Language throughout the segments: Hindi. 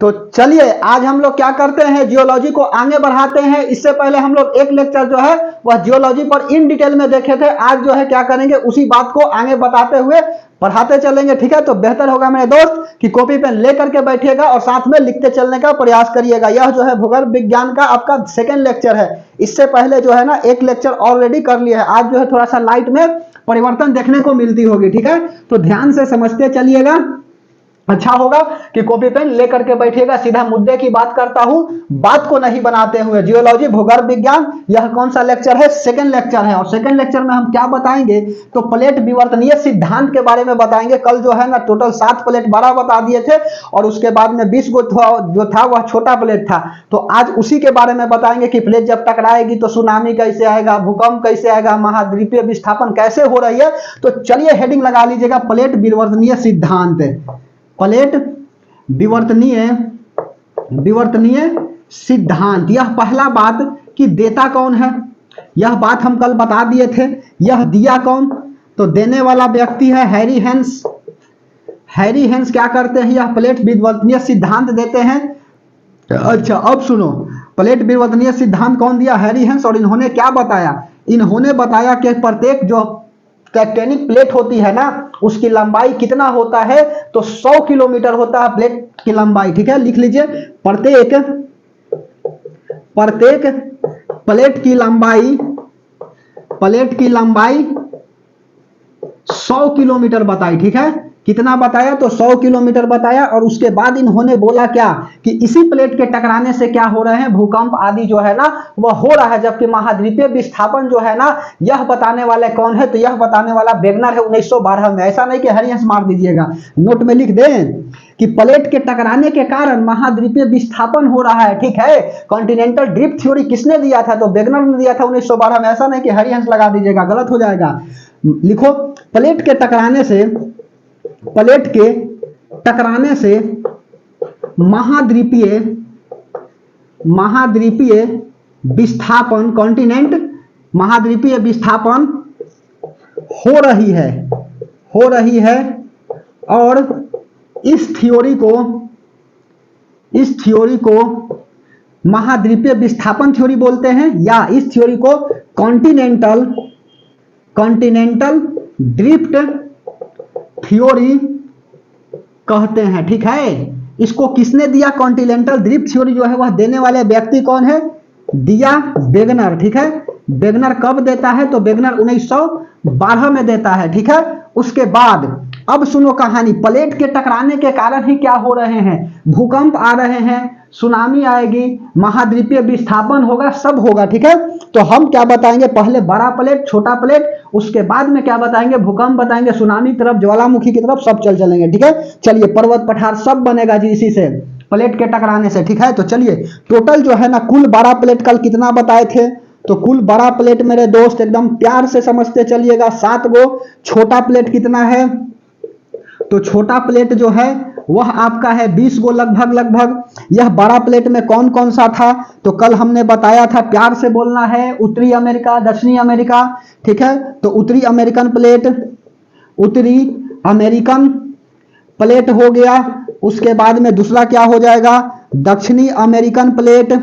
तो चलिए आज हम लोग क्या करते हैं, जियोलॉजी को आगे बढ़ाते हैं। इससे पहले हम लोग एक लेक्चर जो है वह जियोलॉजी पर इन डिटेल में देखे थे। आज जो है क्या करेंगे, उसी बात को आगे बताते हुए पढ़ाते चलेंगे। ठीक है, तो बेहतर होगा मेरे दोस्त कि कॉपी पेन लेकर के बैठिएगा और साथ में लिखते चलने का प्रयास करिएगा। यह जो है भूगोल विज्ञान का आपका सेकेंड लेक्चर है। इससे पहले जो है ना एक लेक्चर ऑलरेडी कर लिया है। आज जो है थोड़ा सा लाइट में परिवर्तन देखने को मिलती होगी। ठीक है, तो ध्यान से समझते चलिएगा, अच्छा होगा कि कॉपी पेन लेकर के बैठिएगा। सीधा मुद्दे की बात करता हूं, बात को नहीं बनाते हुए। जियोलॉजी भूगर्भ विज्ञान, यह कौन सा लेक्चर है, सेकंड लेक्चर है। और सेकंड लेक्चर में हम क्या बताएंगे, तो प्लेट विवर्तनीय सिद्धांत के बारे में बताएंगे। कल जो है ना टोटल 7 प्लेट बड़ा बता दिए थे और उसके बाद में 20 गो जो था वह छोटा प्लेट था। तो आज उसी के बारे में बताएंगे कि प्लेट जब टकराएगी तो सुनामी कैसे आएगा, भूकंप कैसे आएगा, महाद्वीपीय विस्थापन कैसे हो रही है। तो चलिए हेडिंग लगा लीजिएगा, प्लेट विवर्तनीय सिद्धांत। प्लेट विवर्तनीय सिद्धांत। यह पहला बात कि देता कौन है, यह बात हम कल बता दिए थे। यह दिया कौन, तो देने वाला व्यक्ति है हैरी हेंस। हैरी हेंस क्या करते हैं, यह प्लेट विवर्तनीय सिद्धांत देते हैं। अच्छा अब सुनो, प्लेट विवर्तनीय सिद्धांत कौन दिया, हैरी हेंस। और इन्होंने क्या बताया, इन्होंने बताया कि प्रत्येक जो टेक्टोनिक प्लेट होती है ना उसकी लंबाई कितना होता है, तो 100 किलोमीटर होता है प्लेट की लंबाई। ठीक है, लिख लीजिए, प्रत्येक प्लेट की लंबाई 100 किलोमीटर बताई। ठीक है, कितना बताया, तो 100 किलोमीटर बताया। और उसके बाद इन्होंने बोला क्या कि इसी प्लेट के टकराने से क्या हो रहे हैं, भूकंप आदि जो है ना वह हो रहा है। जबकि महाद्वीपीय विस्थापन जो है ना यह बताने वाले कौन है, तो यह बताने वाला वेगनर है 1912 में। ऐसा नहीं कि हैरी हेंस मार दीजिएगा, नोट में लिख दें कि प्लेट के टकराने के कारण महाद्वीपीय विस्थापन हो रहा है। ठीक है, कॉन्टिनेंटल ड्रिफ्ट थ्योरी किसने दिया था, तो वेगनर ने दिया था 1912 में। ऐसा नहीं कि हैरी हेंस लगा दीजिएगा, गलत हो जाएगा। लिखो, प्लेट के टकराने से महाद्वीपीय विस्थापन, कॉन्टिनेंट महाद्वीपीय विस्थापन हो रही है। और इस थ्योरी को महाद्वीपीय विस्थापन थ्योरी बोलते हैं, या इस थ्योरी को कॉन्टिनेंटल ड्रिफ्ट थ्योरी कहते हैं। ठीक है, इसको किसने दिया, कॉन्टिनेंटल ड्रिफ्ट थ्योरी जो है वह देने वाले व्यक्ति कौन है, दिया वेगनर। ठीक है, वेगनर कब देता है, तो वेगनर 1912 में देता है। ठीक है, उसके बाद अब सुनो कहानी। प्लेट के टकराने के कारण ही क्या हो रहे हैं, भूकंप आ रहे हैं, सुनामी आएगी, महाद्वीपीय विस्थापन होगा, सब होगा। ठीक है, तो हम क्या बताएंगे, पहले बड़ा प्लेट, छोटा प्लेट, उसके बाद में क्या बताएंगे, भूकंप बताएंगे, सुनामी तरफ, ज्वालामुखी की तरफ सब चल चलेंगे। ठीक है, चलिए, पर्वत पठार सब बनेगा जी इसी से, प्लेट के टकराने से। ठीक है, तो चलिए टोटल जो है ना कुल 12 प्लेट कल कितना बताए थे, तो कुल 12 प्लेट मेरे दोस्त एकदम प्यार से समझते चलिएगा। 7 गो छोटा प्लेट कितना है, तो छोटा प्लेट जो है वह आपका है 20 गो लगभग। यह बड़ा प्लेट में कौन कौन सा था, तो कल हमने बताया था, प्यार से बोलना है, उत्तरी अमेरिका, दक्षिणी अमेरिका। ठीक है, तो उत्तरी अमेरिकन प्लेट हो गया। उसके बाद में दूसरा क्या हो जाएगा, दक्षिणी अमेरिकन प्लेट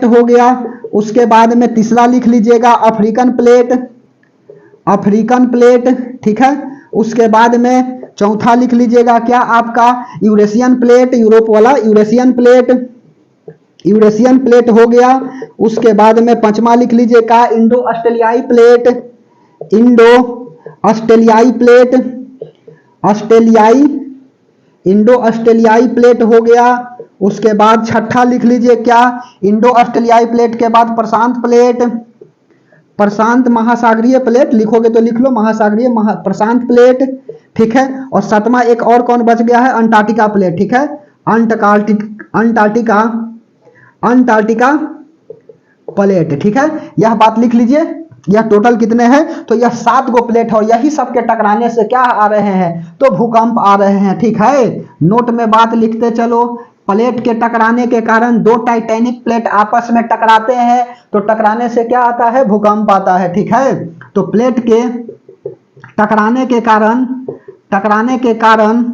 हो गया। उसके बाद में तीसरा लिख लीजिएगा अफ्रीकन प्लेट। ठीक है, उसके बाद में चौथा लिख लीजिएगा क्या, आपका यूरेशियन प्लेट, यूरोप वाला यूरेशियन प्लेट हो गया। उसके बाद में पांचवा लिख लीजिएगा इंडो ऑस्ट्रेलियाई प्लेट हो गया। उसके बाद छठा लिख लीजिए क्या, इंडो ऑस्ट्रेलियाई प्लेट के बाद प्रशांत महासागरीय प्लेट, लिखोगे तो लिख लो महासागरीय प्रशांत प्लेट। ठीक है, और सातवां एक और कौन बच गया है, अंटार्कटिका प्लेट। ठीक है, अंटार्कटिका प्लेट। ठीक है, यह बात लिख लीजिए। यह टोटल कितने हैं, तो यह 7 गो प्लेट है और यही सबके टकराने से क्या आ रहे हैं, तो भूकंप आ रहे हैं। ठीक है, नोट में बात लिखते चलो। प्लेट के टकराने के कारण 2 टाइटैनिक प्लेट आपस में टकराते हैं, तो टकराने से क्या आता है, भूकंप आता है। ठीक है, तो प्लेट के टकराने के कारण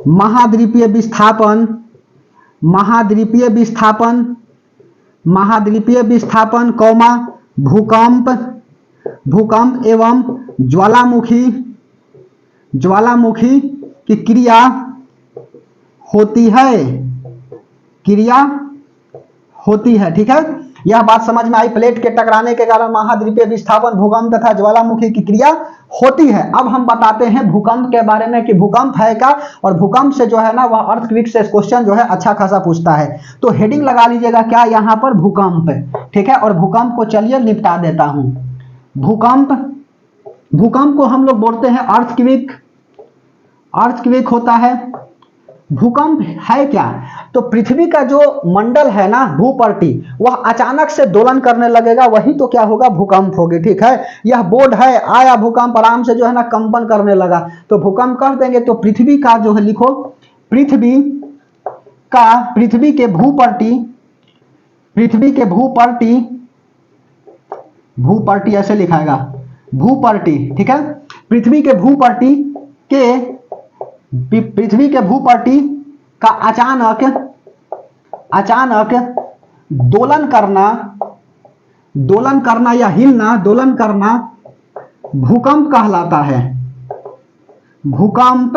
महाद्वीपीय विस्थापन, महाद्वीपीय विस्थापन, महाद्वीपीय विस्थापन कौमा भूकंप, भूकंप एवं ज्वालामुखी, ज्वालामुखी की क्रिया होती है, क्रिया होती है। ठीक है, यह बात समझ में आई। प्लेट के टकराने के कारण महाद्वीपीय विस्थापन, भूकंप तथा ज्वालामुखी की क्रिया होती है। अब हम बताते हैं भूकंप के बारे में कि भूकंप है क्या, और भूकंप से जो है ना वह अर्थक्वेक से क्वेश्चन जो है अच्छा खासा पूछता है। तो हेडिंग लगा लीजिएगा क्या यहाँ पर, भूकंप। ठीक है, और भूकंप को चलिए निपटा देता हूं। भूकंप, भूकंप को हम लोग बोलते हैं अर्थक्वेक, अर्थक्वेक होता है। भूकंप है क्या, तो पृथ्वी का जो मंडल है ना, भूपट्टी, वह अचानक से दोलन करने लगेगा, वही तो क्या होगा, भूकंप होगी। ठीक है, यह बोर्ड है, आया भूकंप, आराम से जो है ना कंपन करने लगा, तो भूकंप कर देंगे। तो पृथ्वी का जो है लिखो, पृथ्वी का, पृथ्वी के भूपट्टी, पृथ्वी के भूपट्टी, भूपट्टी ऐसे लिखाएगा, भूपट्टी। ठीक है, पृथ्वी के भूपट्टी के, पृथ्वी के भूपट्टी का अचानक, अचानक दोलन करना, दोलन करना या हिलना, दोलन करना भूकंप कहलाता है, भूकंप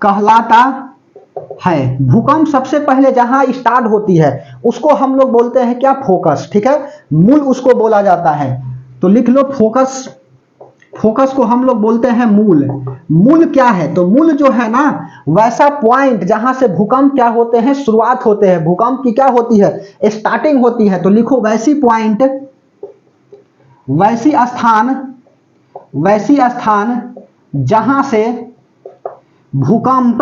कहलाता है। भूकंप सबसे पहले जहां स्टार्ट होती है उसको हम लोग बोलते हैं क्या, फोकस। ठीक है, मूल उसको बोला जाता है। तो लिख लो फोकस, फोकस को हम लोग बोलते हैं मूल। मूल क्या है, तो मूल जो है ना वैसा पॉइंट जहां से भूकंप क्या होते हैं, शुरुआत होते हैं, भूकंप की क्या होती है, स्टार्टिंग होती है। तो लिखो वैसी पॉइंट, वैसी स्थान, वैसी स्थान जहां से भूकंप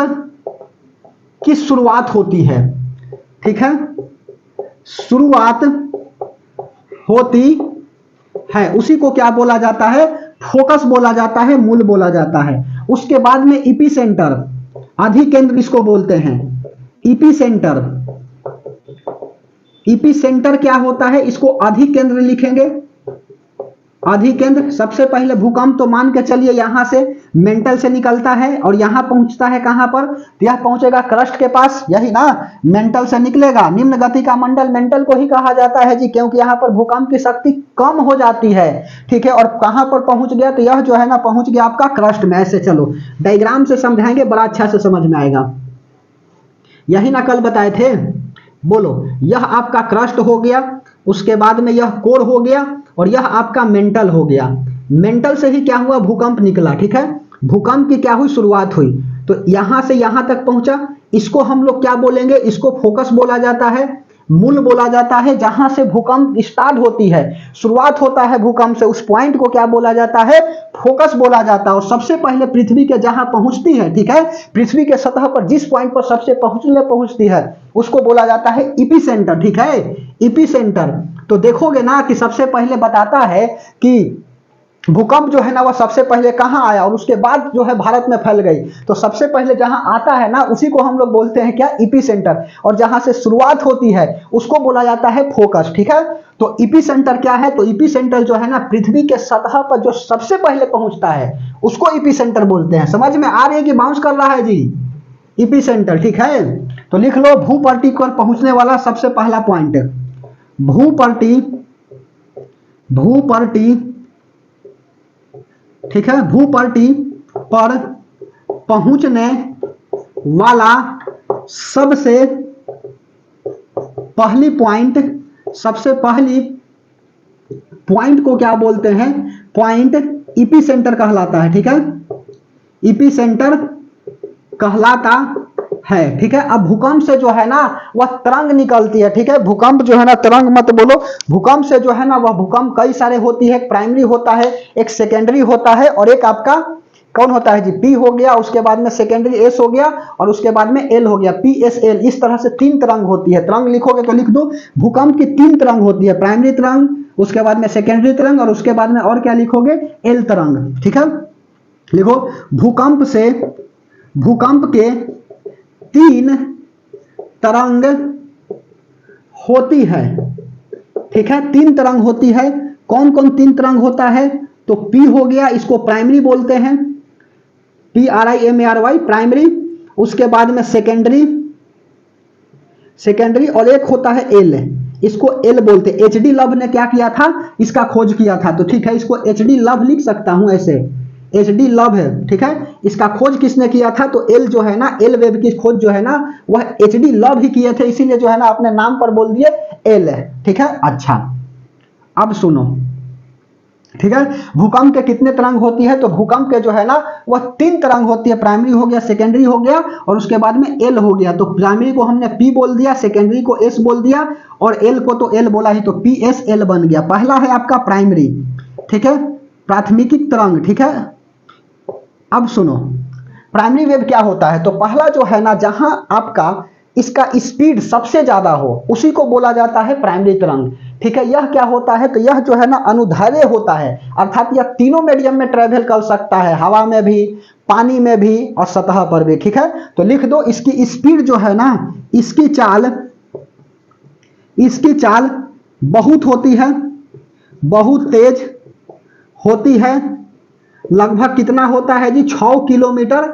की शुरुआत होती है। ठीक है, शुरुआत होती है, उसी को क्या बोला जाता है, फोकस बोला जाता है, मूल बोला जाता है। उसके बाद में इपीसेंटर, अधिकेंद्र इसको बोलते हैं, इपीसेंटर। इपीसेंटर क्या होता है, इसको अधिकेंद्र लिखेंगे, अधिकेंद्र। सबसे पहले भूकंप तो मान के चलिए यहां से मेंटल से निकलता है और यहां पहुंचता है कहां पर, तो यह पहुंचेगा क्रस्ट के पास, यही ना, मेंटल से निकलेगा। निम्न गति का मंडल मेंटल को ही कहा जाता है जी, क्योंकि यहां पर भूकंप की शक्ति कम हो जाती है। ठीक है, और कहां पर पहुंच गया, तो यह जो है ना पहुंच गया आपका क्रस्ट में। ऐसे चलो डायग्राम से समझाएंगे, बड़ा अच्छा से समझ में आएगा। यही ना कल बताए थे, बोलो, यह आपका क्रस्ट हो गया, उसके बाद में यह कोर हो गया, और यह आपका मेंटल हो गया। मेंटल से ही क्या हुआ, भूकंप निकला। ठीक है, भूकंप की क्या हुई, शुरुआत हुई। तो यहां से यहां तक पहुंचा, इसको हम लोग क्या बोलेंगे, इसको फोकस बोला जाता है, मूल बोला जाता है। जहां से भूकंप स्टार्ट होती है, शुरुआत होता है भूकंप से, उस पॉइंट को क्या बोला जाता है, फोकस बोला जाता है। और सबसे पहले पृथ्वी के जहां पहुंचती है, ठीक है, पृथ्वी के सतह पर जिस पॉइंट पर सबसे पहुंचती है उसको बोला जाता है इपीसेंटर। ठीक है, इपीसेंटर। तो देखोगे ना कि सबसे पहले बताता है कि भूकंप जो है ना वह सबसे पहले कहां आया और उसके बाद जो है भारत में फैल गई। तो सबसे पहले जहां आता है ना उसी को हम लोग बोलते हैं क्या, इपीसेंटर। और जहां से शुरुआत होती है उसको बोला जाता है फोकस। ठीक है, तो इपीसेंटर क्या है, तो इपीसेंटर जो है ना पृथ्वी के सतह पर जो सबसे पहले पहुंचता है उसको इपीसेंटर बोलते हैं। समझ में आ रही है कि बाउंस कर रहा है जी, इपीसेंटर। ठीक है, तो लिख लो भूपट्टी पर पहुंचने वाला सबसे पहला पॉइंट, भूपट्टी, भूपट्टी। ठीक है, भूपट्टी पर पहुंचने वाला सबसे पहली पॉइंट, सबसे पहली पॉइंट को क्या बोलते हैं, पॉइंट इपीसेंटर कहलाता है। ठीक है, इपीसेंटर कहलाता है। ठीक है, अब भूकंप से जो है ना वह तरंग निकलती है। ठीक है, भूकंप जो है ना, तरंग मत बोलो, भूकंप से जो है ना वह भूकंप कई सारे होती है। एक प्राइमरी होता है, एक सेकेंडरी होता है, और एक आपका कौन होता है जी, पी हो गया, उसके बाद में सेकेंडरी एस हो गया, और उसके बाद में एल हो गया, पी एस एल। इस तरह से तीन तरंग होती है। तरंग लिखोगे तो लिख दो, भूकंप की तीन तरंग होती है, प्राइमरी तरंग, उसके बाद में सेकेंडरी तरंग, और उसके बाद में और क्या लिखोगे, एल तरंग। ठीक है, लिखो भूकंप से, भूकंप के तीन तरंग होती है। ठीक है, तीन तरंग होती है। कौन कौन तीन तरंग होता है, तो पी हो गया, इसको प्राइमरी बोलते हैं, PRIMARY, प्राइमरी। उसके बाद में सेकेंडरी, सेकेंडरी और एक होता है एल, इसको एल बोलते हैं। एच डी लव ने क्या किया था, इसका खोज किया था, तो ठीक है इसको एच डी लव लिख सकता हूं ऐसे, एच डी लव है, ठीक है। इसका खोज किसने किया था, तो एल जो है ना, एल वेब की खोज जो है ना वह एच डी लव ही किए थे, इसीलिए जो है ना अपने नाम पर बोल दिए एल है, ठीक है। अच्छा अब सुनो, ठीक है, भूकंप के कितने तरंग होती है, तो भूकंप के जो है ना वह 3 तरंग होती है, प्राइमरी हो गया, सेकेंडरी हो गया और उसके बाद में एल हो गया। तो प्राइमरी को हमने पी बोल दिया, सेकेंडरी को एस बोल दिया और एल को तो एल बोला ही, तो पी एस एल बन गया। पहला है आपका प्राइमरी, ठीक है, प्राथमिक तरंग, ठीक है। अब सुनो प्राइमरी वेव क्या होता है, तो पहला जो है ना जहां आपका इसका स्पीड सबसे ज्यादा हो उसी को बोला जाता है प्राइमरी तरंग, ठीक है। यह क्या होता है, तो यह जो है ना अनुदैर्ध्य होता है, अर्थात यह तीनों मीडियम में ट्रेवल कर सकता है, हवा में भी, पानी में भी और सतह पर भी, ठीक है। तो लिख दो इसकी स्पीड जो है ना, इसकी चाल बहुत होती है, बहुत तेज होती है। लगभग कितना होता है जी, 6 किलोमीटर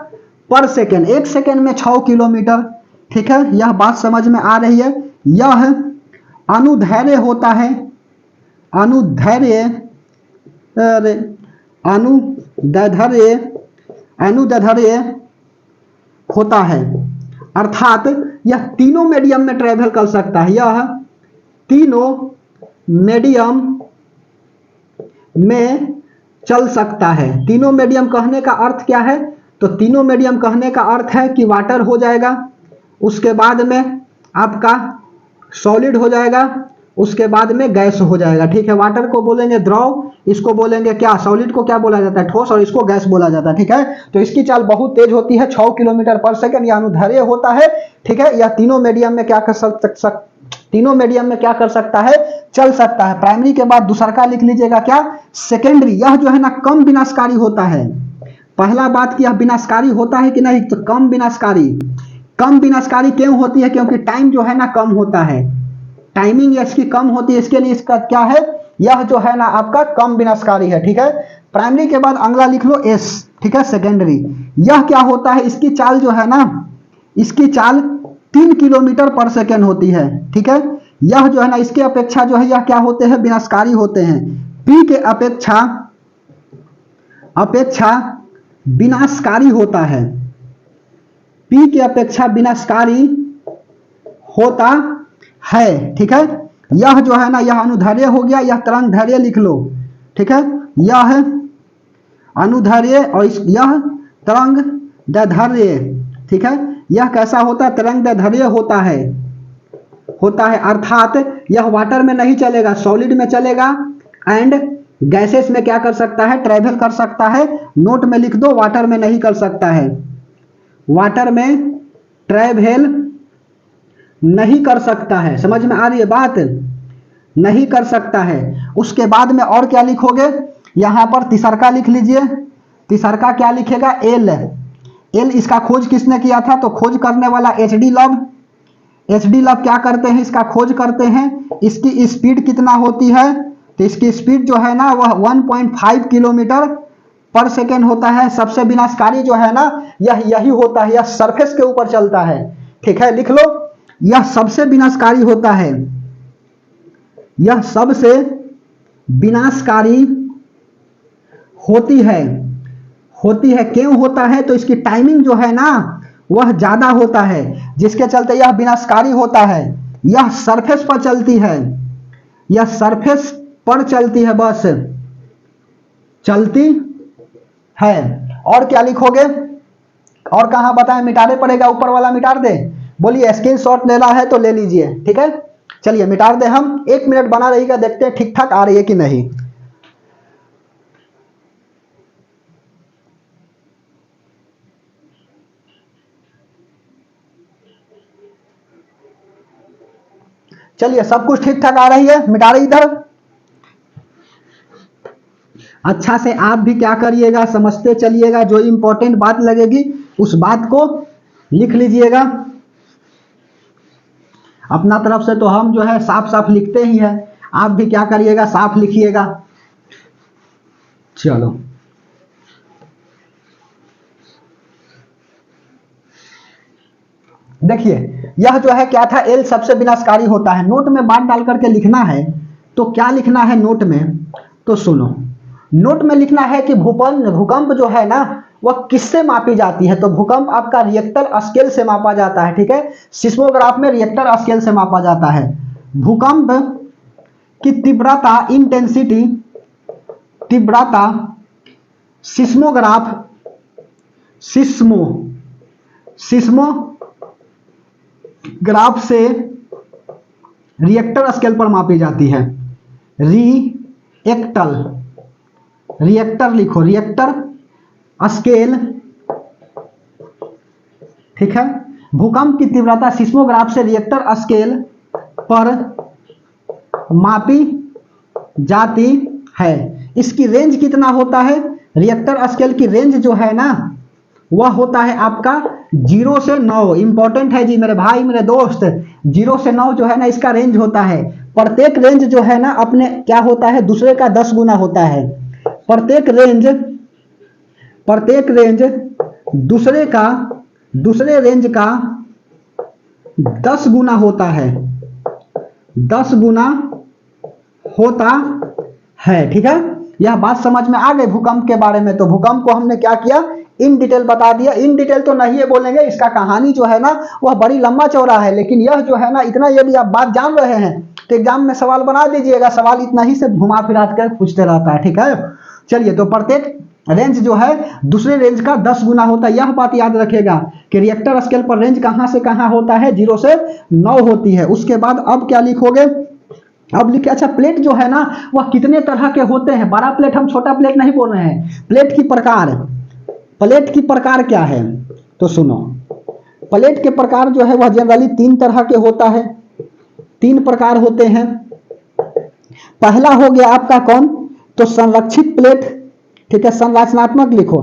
पर सेकेंड, 1 सेकेंड में 6 किलोमीटर, ठीक है। यह बात समझ में आ रही है। यह अनुदैर्ध्य होता है, अनुदैर्ध्य, अरे अनुदैर्ध्य, अनुदैर्ध्य होता है, अर्थात यह तीनों मीडियम में ट्रेवल कर सकता है, यह तीनों मीडियम में चल सकता है। तीनों मीडियम कहने का अर्थ क्या है, तो तीनों मीडियम कहने का अर्थ है कि वाटर हो जाएगा, उसके बाद में आपका सॉलिड हो जाएगा, उसके बाद में गैस हो जाएगा, ठीक है। वाटर को बोलेंगे द्रव, इसको बोलेंगे क्या, सॉलिड को क्या बोला जाता है, ठोस, और इसको गैस बोला जाता है, ठीक है। तो इसकी चाल बहुत तेज होती है, 6 किलोमीटर पर सेकंड, यह अनुदैर्ध्य होता है, ठीक है। यह तीनों मीडियम में क्या कर तीनों मीडियम में क्या कर सकता है, चल सकता है। प्राइमरी के बाद दूसरा का लिख लीजिएगा क्या, सेकेंडरी। यह जो है ना कम विनाशकारी होता है। पहला बात कि यह विनाशकारी होता है कि नहीं, तो कम विनाशकारी। कम विनाशकारी क्यों होती है, क्योंकि टाइम जो है ना कम होता है, टाइमिंग इसकी कम होती है, इसके लिए इसका क्या है, यह जो है ना आपका कम विनाशकारी है, ठीक है। प्राइमरी के बाद अगला लिख लो एस, ठीक है, सेकेंडरी। यह क्या होता है, इसकी चाल जो है ना, इसकी चाल 3 किलोमीटर पर सेकेंड होती है, ठीक है। यह जो है ना इसके अपेक्षा जो है यह क्या होते हैं, विनाशकारी होते हैं। पी के अपेक्षा विनाशकारी होता है, पी के अपेक्षा विनाशकारी होता है, ठीक है। यह जो है ना यह अनुदैर्ध्य हो गया, यह तरंग दैर्ध्य लिख लो, ठीक है। यह अनुदैर्ध्य और यह तरंग दैर्ध्य, ठीक है। यह कैसा होता है, तरंग दैर्ध्य होता है, अर्थात यह वाटर में नहीं चलेगा, सॉलिड में चलेगा एंड गैसेस में क्या कर सकता है, ट्रेवल कर सकता है। नोट में लिख दो, वाटर में नहीं कर सकता है, वाटर में ट्रेवल नहीं कर सकता है, समझ में आ रही है बात, नहीं कर सकता है। उसके बाद में और क्या लिखोगे, यहां पर तीसरका लिख लीजिए। तीसरका क्या लिखेगा, एल। एल इसका खोज किसने किया था, तो खोज करने वाला H D love. H D love क्या करते हैं, इसका खोज करते हैं। इसकी स्पीड कितना होती है, तो इसकी स्पीड जो है ना वह 1.5 किलोमीटर पर सेकेंड होता है। सबसे विनाशकारी जो है ना यही होता है, यह सरफेस के ऊपर चलता है, ठीक है। लिख लो, यह सबसे विनाशकारी होता है, यह सबसे विनाशकारी होती है। क्यों होता है, तो इसकी टाइमिंग जो है ना वह ज्यादा होता है, जिसके चलते यह विनाशकारी होता है। यह सरफेस पर चलती है, यह सरफेस पर चलती है, बस चलती है। और क्या लिखोगे, और कहां बताएं, मिटाने पड़ेगा, ऊपर वाला मिटा दे, बोलिए स्क्रीनशॉट लेना है तो ले लीजिए, ठीक है। चलिए मिटा दे हम, 1 मिनट बना रहिएगा, देखते हैं ठीक ठाक आ रही है कि नहीं। चलिए सब कुछ ठीक ठाक आ रही है, मिटा रही इधर। अच्छा से आप भी क्या करिएगा, समझते चलिएगा, जो इंपॉर्टेंट बात लगेगी उस बात को लिख लीजिएगा। अपना तरफ से तो हम जो है साफ साफ लिखते ही हैं, आप भी क्या करिएगा, साफ लिखिएगा। चलो देखिए यह जो है क्या था, एल सबसे विनाशकारी होता है। नोट में बात डाल करके लिखना है, तो क्या लिखना है नोट में, तो सुनो, नोट में लिखना है कि भूकंप जो है ना वह किससे मापी जाती है, तो भूकंप आपका रिएक्टर स्केल से मापा जाता है, ठीक है। सिस्मोग्राफ में रिएक्टर स्केल से मापा जाता है। भूकंप की तीव्रता, इंटेंसिटी, तीव्रता सिस्मोग्राफ, सिस्मोग्राफ से रिएक्टर स्केल पर मापी जाती है। रिएक्टर लिखो, रिएक्टर स्केल, ठीक है। भूकंप की तीव्रता सिस्मोग्राफ से रिएक्टर स्केल पर मापी जाती है। इसकी रेंज कितना होता है, रिएक्टर स्केल की रेंज जो है ना वह होता है आपका 0 से 9। इंपॉर्टेंट है जी मेरे भाई मेरे दोस्त, 0 से 9 जो है ना इसका रेंज होता है। प्रत्येक रेंज जो है ना अपने क्या होता है, दूसरे का 10 गुना होता है। प्रत्येक रेंज दूसरे रेंज का 10 गुना होता है, 10 गुना होता है, ठीक है। यह बात समझ में आ गई भूकंप के बारे में। तो भूकंप को हमने क्या किया, इन डिटेल बता दिया। इन डिटेल तो नहीं है बोलेंगे, इसका कहानी जो है ना वह बड़ी लंबा चौड़ा है, लेकिन यह जो है ना इतना यदि आप बात जान रहे हैं तो एग्जाम में सवाल बना दीजिएगा। सवाल इतना ही से घुमा फिरा कर पूछते रहता है, ठीक है। चलिए, तो प्रत्येक रेंज जो है दूसरे रेंज का 10 गुना होता है। यह बात याद रखेगा कि रिएक्टर स्केल पर रेंज कहां से कहां होता है, 0 से 9 होती है। उसके बाद अब क्या लिखोगे, अब लिखे, अच्छा प्लेट जो है ना वह कितने तरह के होते हैं। बड़ा प्लेट, हम छोटा प्लेट नहीं बोल रहे हैं। प्लेट की प्रकार क्या है, तो सुनो, प्लेट के प्रकार जो है वह जनरली 3 तरह के होता है। 3 प्रकार होते हैं। पहला हो गया आपका कौन, तो संरक्षित प्लेट, ठीक है। संरचनात्मक लिखो,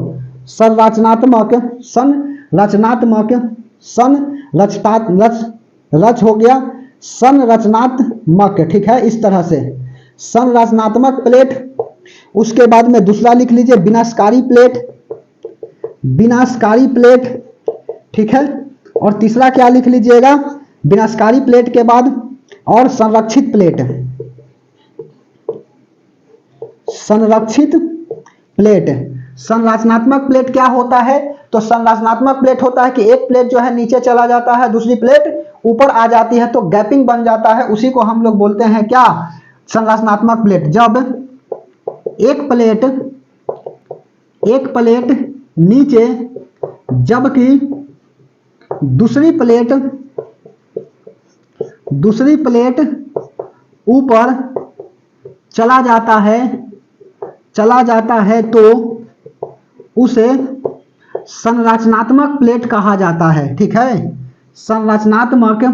रच हो गया संरचनात्मक, ठीक है। इस तरह से संरचनात्मक प्लेट। उसके बाद में दूसरा लिख लीजिए विनाशकारी प्लेट, ठीक है। और तीसरा क्या लिख लीजिएगा, विनाशकारी प्लेट के बाद और संरक्षित प्लेट। संरचनात्मक प्लेट क्या होता है, तो संरचनात्मक प्लेट होता है कि एक प्लेट जो है नीचे चला जाता है, दूसरी प्लेट ऊपर आ जाती है, तो गैपिंग बन जाता है। उसी को हम लोग बोलते हैं क्या, संरचनात्मक प्लेट। जब एक प्लेट नीचे जबकि दूसरी प्लेट ऊपर चला जाता है तो उसे संरचनात्मक प्लेट कहा जाता है, ठीक है। संरचनात्मक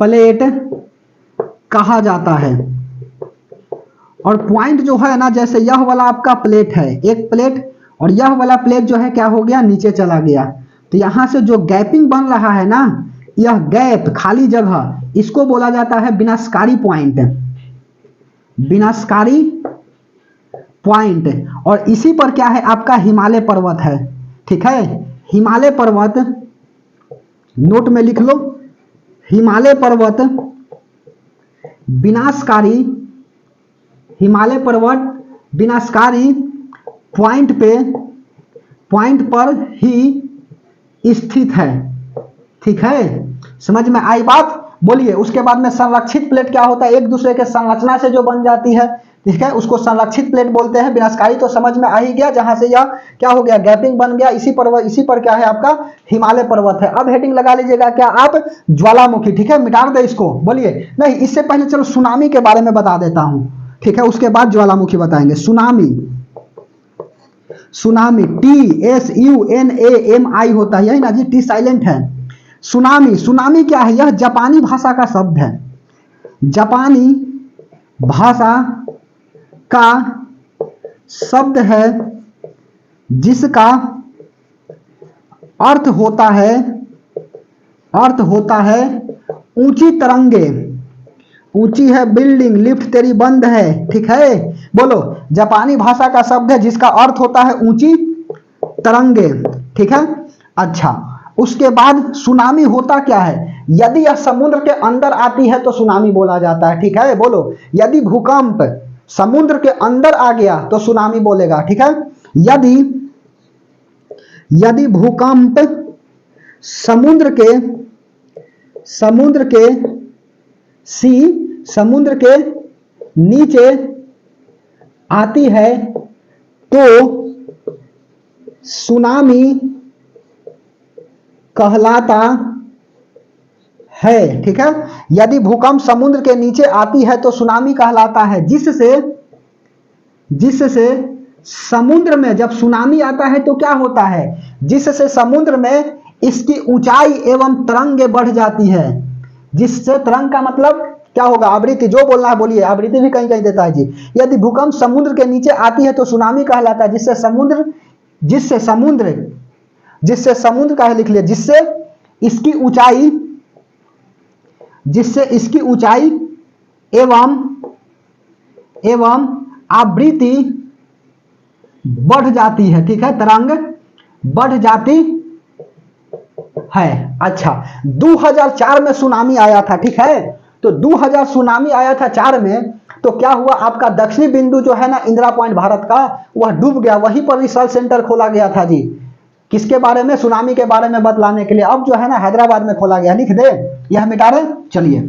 प्लेट कहा जाता है। और पॉइंट जो है ना, जैसे यह वाला आपका प्लेट है, एक प्लेट, और यह वाला प्लेट जो है क्या हो गया, नीचे चला गया, तो यहां से जो गैपिंग बन रहा है ना, यह गैप, खाली जगह, इसको बोला जाता है विनाशकारी पॉइंट। और इसी पर क्या है आपका हिमालय पर्वत है, ठीक है। हिमालय पर्वत नोट में लिख लो, हिमालय पर्वत विनाशकारी पॉइंट पर ही स्थित है, ठीक है। समझ में आई बात, बोलिए। उसके बाद में संरक्षित प्लेट क्या होता है, एक दूसरे के संरचना से जो बन जाती है, ठीक है, उसको संरक्षित प्लेट बोलते हैं। विनाशकारी तो समझ में आ ही गया, जहां से यह क्या हो गया, गैपिंग बन गया। इसी पर क्या है आपका हिमालय पर्वत है। अब हेडिंग लगा लीजिएगा क्या आप, ज्वालामुखी, ठीक है। मिटा दे इसको, बोलिए। नहीं, इससे पहले चलो सुनामी के बारे में बता देता हूं, ठीक है। उसके बाद ज्वालामुखी बताएंगे। सुनामी TSUNAMI होता है, यही ना जी, टी साइलेंट है। सुनामी क्या है, यह जापानी भाषा का शब्द है। जापानी भाषा का शब्द है जिसका अर्थ होता है ऊंची तरंगे। ऊंची है बिल्डिंग, लिफ्ट तेरी बंद है, ठीक है। बोलो, जापानी भाषा का शब्द है जिसका अर्थ होता है ऊंची तरंगे, ठीक है। अच्छा, उसके बाद सुनामी होता क्या है, यदि यह समुद्र के अंदर आती है तो सुनामी बोला जाता है, ठीक है, बोलो। यदि भूकंप समुद्र के अंदर आ गया तो सुनामी बोलेगा, ठीक है। यदि यदि भूकंप समुद्र के नीचे आती है तो सुनामी कहलाता है, ठीक है। यदि भूकंप समुद्र के नीचे आती है तो सुनामी कहलाता है, जिससे समुद्र में जब सुनामी आता है तो क्या होता है, जिससे समुद्र में इसकी ऊंचाई एवं तरंगे बढ़ जाती है। जिससे तरंग का मतलब क्या होगा, आवृत्ति, जो बोलना है बोलिए, आवृत्ति भी कहीं कहीं देता है जी। यदि भूकंप समुद्र के नीचे आती है तो सुनामी कहलाता है, जिससे समुद्र का है, लिख लिया, जिससे इसकी ऊंचाई एवं आवृत्ति बढ़ जाती है, ठीक है, तरंग बढ़ जाती है। अच्छा, 2004 में सुनामी आया था, ठीक है। तो 2000 सुनामी आया था 4 में, तो क्या हुआ, आपका दक्षिणी बिंदु जो है ना इंदिरा पॉइंट भारत का, वह डूब गया। वहीं पर रिसर्च सेंटर खोला गया था जी, किसके बारे में, सुनामी के बारे में बतलाने के लिए। अब जो है ना हैदराबाद में खोला गया, लिख दे, यह मिटा रहे। चलिए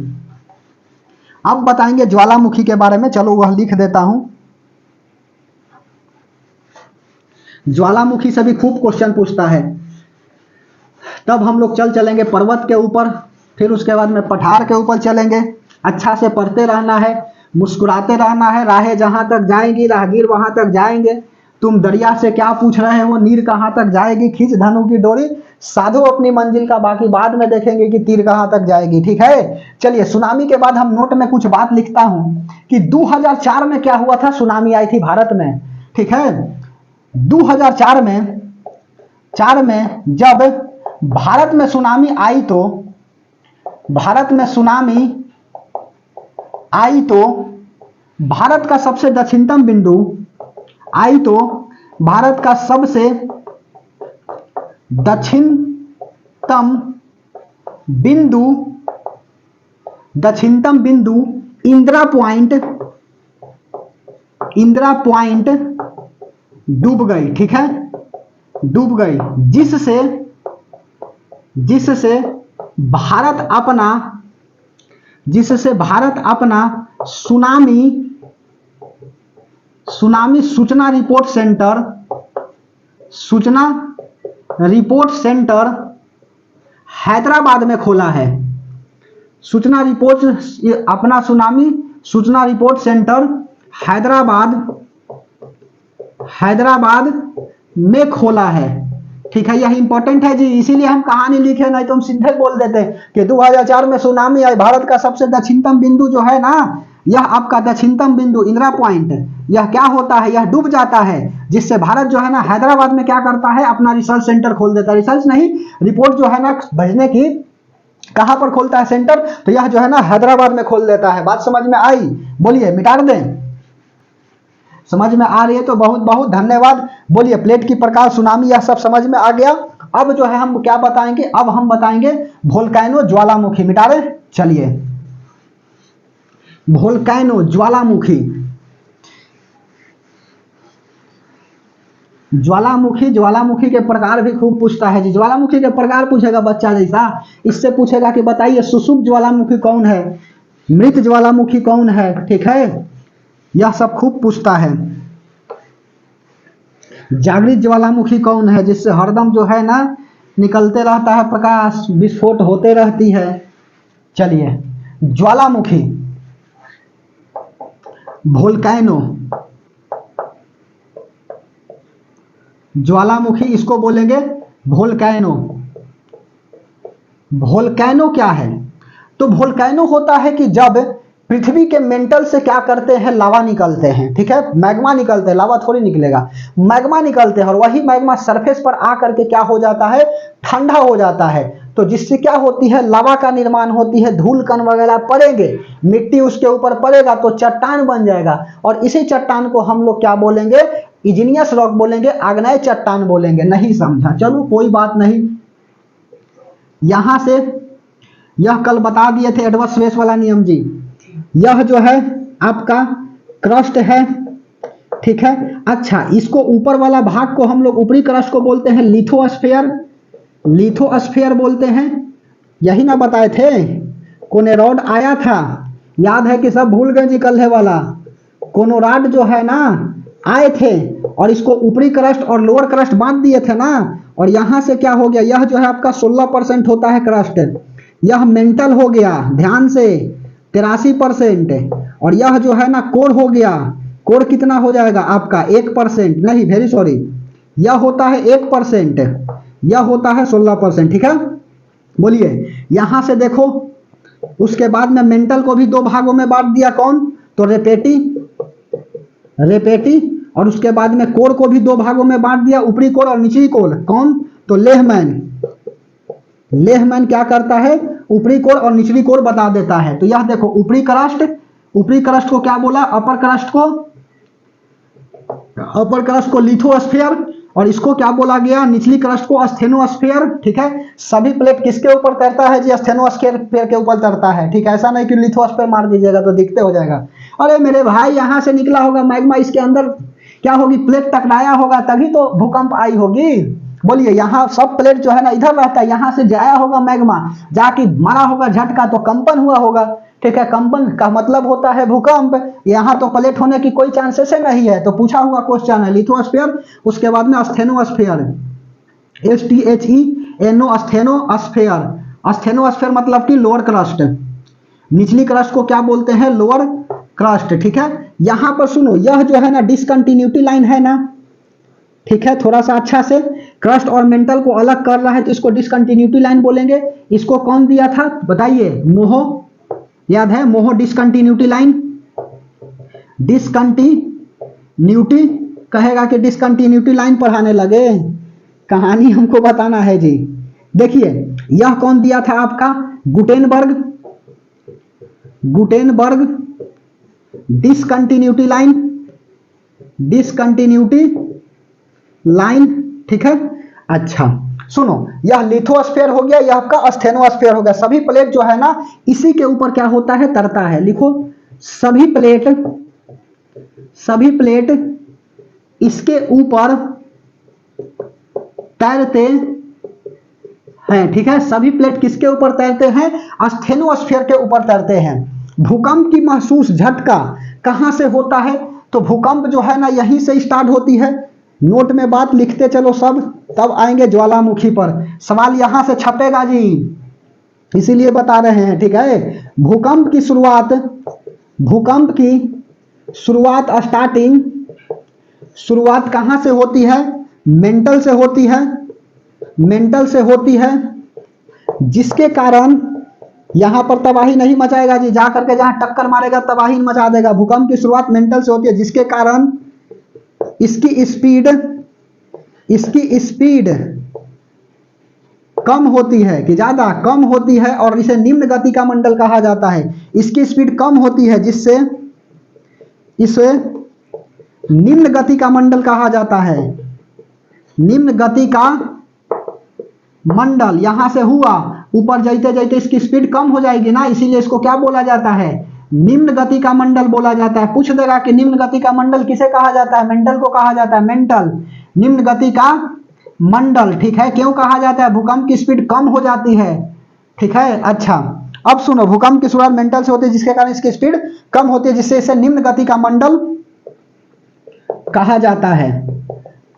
अब बताएंगे ज्वालामुखी के बारे में, चलो वह लिख देता हूं। ज्वालामुखी से भी खूब क्वेश्चन पूछता है। तब हम लोग चलेंगे पर्वत के ऊपर, फिर उसके बाद में पठार के ऊपर चलेंगे। अच्छा से पढ़ते रहना है, मुस्कुराते रहना है। राहें जहां तक जाएंगी राहगीर वहां तक जाएंगे। तुम दरिया से क्या पूछ रहे हो, नीर कहां तक जाएगी, खींच धनु की डोरी, साधो अपनी मंजिल का, बाकी बाद में देखेंगे कि तीर कहां तक जाएगी, ठीक है। चलिए, सुनामी के बाद हम नोट में कुछ बात लिखता हूं कि 2004 में क्या हुआ था, सुनामी आई थी भारत में, ठीक है। 2004 में जब भारत में सुनामी आई तो भारत का सबसे दक्षिणतम बिंदु आई तो भारत का सबसे दक्षिणतम बिंदु इंदिरा पॉइंट डूब गई, ठीक है, डूब गई, जिससे भारत अपना सुनामी सूचना रिपोर्ट सेंटर हैदराबाद में खोला है। अपना सुनामी सूचना रिपोर्ट सेंटर हैदराबाद में खोला है, ठीक है। यह इंपॉर्टेंट है जी, इसीलिए हम कहानी लिखे, नहीं तो हम सीधे बोल देते कि 2004 में सुनामी आई, भारत का सबसे दक्षिणतम बिंदु जो है ना, यह आपका दक्षिणतम बिंदु इंदिरा पॉइंट, यह क्या होता है, यह डूब जाता है, जिससे भारत जो है ना हैदराबाद में क्या करता है, अपना रिसर्च सेंटर खोल देता है। रिसर्च नहीं, रिपोर्ट जो है ना भेजने की, कहां पर खोलता है सेंटर, तो यह जो है ना हैदराबाद में खोल देता है। बात समझ में आई, बोलिए, मिटा दें। समझ में आ रही है तो बहुत बहुत धन्यवाद। बोलिए, प्लेट की प्रकार, सुनामी, यह सब समझ में आ गया। अब जो है हम क्या बताएंगे, अब हम बताएंगे वोल्केनो, ज्वालामुखी। मिटा रहे, चलिए, वोल्केनो, ज्वालामुखी के प्रकार भी खूब पूछता है जी। ज्वालामुखी के प्रकार पूछेगा बच्चा जैसा, इससे पूछेगा कि बताइए सुषुप्त ज्वालामुखी कौन है, मृत ज्वालामुखी कौन है, ठीक है, यह सब खूब पूछता है। जागृत ज्वालामुखी कौन है, जिससे हरदम जो है ना निकलते रहता है प्रकाश, विस्फोट होते रहती है। चलिए, ज्वालामुखी, वोल्केनो, ज्वालामुखी, इसको बोलेंगे वोल्केनो। वोल्केनो क्या है, तो वोल्केनो होता है कि जब पृथ्वी के मेंटल से क्या करते हैं, लावा निकलते हैं, ठीक है, मैग्मा निकलते हैं, लावा थोड़ी निकलेगा, मैग्मा निकलते हैं, और वही मैग्मा सरफेस पर आकर के क्या हो जाता है, ठंडा हो जाता है। तो जिससे क्या होती है, लावा का निर्माण होती है, धूल कण वगैरह पड़ेंगे, मिट्टी उसके ऊपर पड़ेगा तो चट्टान बन जाएगा, और इसी चट्टान को हम लोग क्या बोलेंगे, इग्नियस रॉक बोलेंगे, आग्नेय चट्टान बोलेंगे। नहीं समझा, चलो कोई बात नहीं, यहां से यह कल बता दिए थे एडवर्स स्पेस वाला नियम जी। यह जो है आपका क्रस्ट है, ठीक है। अच्छा, इसको ऊपर वाला भाग को हम लोग ऊपरी क्रस्ट को बोलते हैं लिथोस्फेयर, लिथोस्फेयर बोलते हैं। यही ना बताए थे, कोनेरॉड आया था, याद है कि सब भूल गए जी कल है वाला। कोनोराड जो है ना आए थे और इसको ऊपरी क्रस्ट और लोअर क्रस्ट बांट दिए थे ना, और यहां से क्या हो गया, यह जो है आपका 16% होता है क्रस्ट, यह मेंटल हो गया ध्यान से 83%, और यह जो है ना कोर हो गया, कोर कितना हो जाएगा आपका 1%, नहीं वेरी सॉरी, यह होता है 1%, यह होता है 16%, ठीक है। बोलिए यहां से देखो, उसके बाद में मेंटल को भी दो भागों में बांट दिया, कौन, तो रेपेटी, रेपेटी, और उसके बाद में कोर को भी दो भागों में बांट दिया, ऊपरी कोर और निचली कोर, कौन, तो लेहमैन, लेहमैन क्या करता है, ऊपरी कोर और निचली कोर बता देता है। तो यह देखो ऊपरी क्रस्ट, ऊपरी क्रस्ट को क्या बोला, अपर क्रस्ट को, अपर क्रस्ट को लिथोस्फेयर, और इसको क्या बोला गया, निचली क्रस्ट को स्टेनोस्फेयर, ठीक है। सभी प्लेट किसके ऊपर तैरता है जी, स्टेनोस्फेयर के ऊपर तैरता है, ठीक है। ऐसा नहीं कि लिथोस्फेयर मार दीजिएगा तो दिखते हो जाएगा। अरे मेरे भाई यहां से निकला होगा मैग्मा, इसके अंदर क्या होगी, प्लेट टकराया होगा तभी तो भूकंप आई होगी। बोलिए यहाँ सब प्लेट जो है ना इधर रहता है, यहां से जाया होगा मैग्मा, जाके मारा होगा झटका तो कंपन हुआ होगा, ठीक है। कंपन का मतलब होता है भूकंप, यहाँ तो प्लेट होने की कोई चांसेस नहीं है। तो पूछा हुआ क्वेश्चन है लिथोस्फेयर, उसके बाद में स्टेनोस्फेयर, STHENO, स्टेनोस्फेयर, स्टेनोस्फेयर मतलब कि लोअर क्रस्ट, निचली क्रस्ट को क्या बोलते हैं, लोअर क्रस्ट, ठीक है। यहां पर सुनो, यह जो है ना डिसकंटिन्यूटी लाइन है ना, ठीक है, थोड़ा सा अच्छा से, क्रस्ट और मेंटल को अलग कर रहा है तो इसको डिसकंटिन्यूटी लाइन बोलेंगे। इसको कौन दिया था बताइए, मोहो, याद है मोहो, डिसकंटिन्यूटी लाइन, डिसकंटिन्यूटी कहेगा कि डिसकंटिन्यूटी लाइन पढ़ाने लगे, कहानी हमको बताना है जी। देखिए यह कौन दिया था आपका, Gutenberg, Gutenberg discontinuity line, discontinuity line, ठीक है। अच्छा सुनो, यह लिथोस्फेयर हो गया, यह आपका स्टेनोस्फेयर हो गया। सभी प्लेट जो है ना इसी के ऊपर क्या होता है, तरता है। लिखो सभी प्लेट, सभी प्लेट इसके ऊपर तैरते हैं, ठीक है। सभी प्लेट किसके ऊपर तैरते हैं, स्टेनोस्फेयर के ऊपर तैरते हैं। भूकंप की महसूस झटका कहां से होता है, तो भूकंप जो है ना यहीं से स्टार्ट होती है। नोट में बात लिखते चलो सब, तब आएंगे ज्वालामुखी पर, सवाल यहां से छपेगा जी, इसीलिए बता रहे हैं, ठीक है। भूकंप की शुरुआत, भूकंप की शुरुआत स्टार्टिंग, शुरुआत कहां से होती है, मेंटल से होती है, मेंटल से होती है, जिसके कारण यहां पर तबाही नहीं मचाएगा जी, जा करके जहां टक्कर मारेगा तबाही मचा देगा। भूकंप की शुरुआत मेंटल से होती है, जिसके कारण इसकी स्पीड, इसकी स्पीड कम होती है कि ज्यादा, कम होती है, और इसे निम्न गति का मंडल कहा जाता है। इसकी स्पीड कम होती है जिससे इसे निम्न गति का मंडल कहा जाता है, निम्न गति का मंडल। यहां से हुआ, ऊपर जाते जाते इसकी स्पीड कम हो जाएगी ना, इसीलिए इसको क्या बोला जाता है, निम्न गति का मंडल बोला जाता है। पूछ देगा कि निम्न गति का मंडल किसे कहा जाता है, मेंटल को कहा जाता है, मेंटल, निम्न गति का मंडल, ठीक है। क्यों कहा जाता है, भूकंप की स्पीड कम हो जाती है, ठीक है। अच्छा अब सुनो, भूकंप की शुरुआत मेंटल से होती है जिसके कारण इसकी स्पीड कम होती है, जिससे इसे निम्न गति का मंडल कहा जाता है।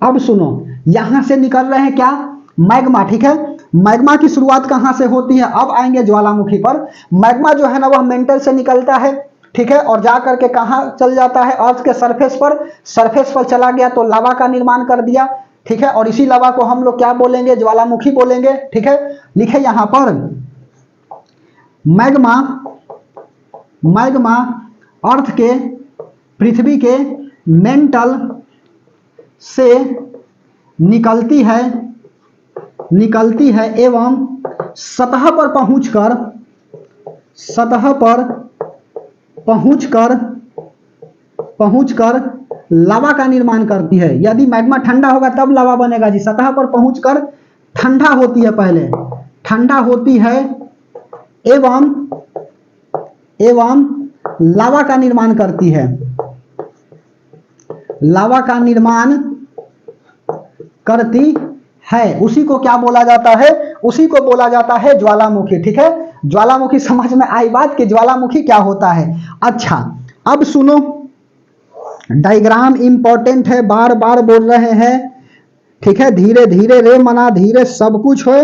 अब सुनो, यहां से निकल रहे हैं क्या, मैग्मा, ठीक है। मैग्मा की शुरुआत कहां से होती है, अब आएंगे ज्वालामुखी पर। मैग्मा जो है ना वह मेंटल से निकलता है, ठीक है, और जा करके कहां चल जाता है, अर्थ के सरफेस पर, सरफेस पर चला गया तो लावा का निर्माण कर दिया, ठीक है। और इसी लावा को हम लोग क्या बोलेंगे, ज्वालामुखी बोलेंगे, ठीक है। लिखे यहां पर मैग्मा, मैग्मा अर्थ के, पृथ्वी के मेंटल से निकलती है, निकलती है एवं सतह पर पहुंचकर, सतह पर पहुंचकर लावा का निर्माण करती है। यदि मैग्मा ठंडा होगा तब लावा बनेगा जी, सतह पर पहुंचकर ठंडा होती है पहले, ठंडा होती है एवं लावा का निर्माण करती है, लावा का निर्माण करती है, उसी को क्या बोला जाता है? उसी को बोला जाता है ज्वालामुखी। ठीक है, ज्वालामुखी समझ में आई बात कि ज्वालामुखी क्या होता है। अच्छा, अब सुनो, डायग्राम इंपॉर्टेंट है, बार बार बोल रहे हैं। ठीक है, धीरे धीरे रे मना धीरे सब कुछ हो,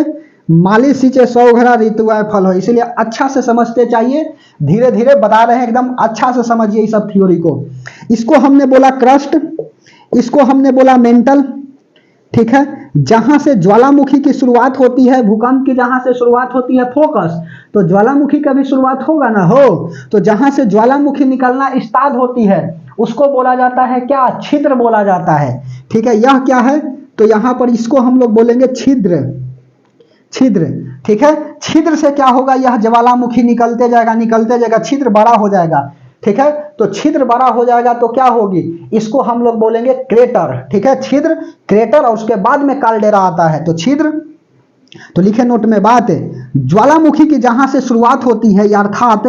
माली सींचे 100 घड़ा ऋतु आए फल हो, इसलिए अच्छा से समझते चाहिए, धीरे धीरे बता रहे हैं, एकदम अच्छा से समझिए इस सब थ्योरी को। इसको हमने बोला क्रस्ट, इसको हमने बोला मेंटल। ठीक है, जहां से ज्वालामुखी की शुरुआत होती है, भूकंप की जहां से शुरुआत होती है फोकस, तो ज्वालामुखी का भी शुरुआत होगा ना, हो, तो जहां से ज्वालामुखी निकलना स्टार्ट होती है उसको बोला जाता है क्या? छिद्र बोला जाता है। ठीक है, यह क्या है? तो यहां पर इसको हम लोग बोलेंगे छिद्र, छिद्र। ठीक है, छिद्र से क्या होगा? यह ज्वालामुखी निकलते जाएगा, छिद्र बड़ा हो जाएगा। ठीक है, तो छिद्र बड़ा हो जाएगा तो क्या होगी? इसको हम लोग बोलेंगे क्रेटर। ठीक है, छिद्र, क्रेटर, और उसके बाद में कालडेरा आता है, तो छिद्र। तो लिखे नोट में बात है, ज्वालामुखी की जहां से शुरुआत होती है, अर्थात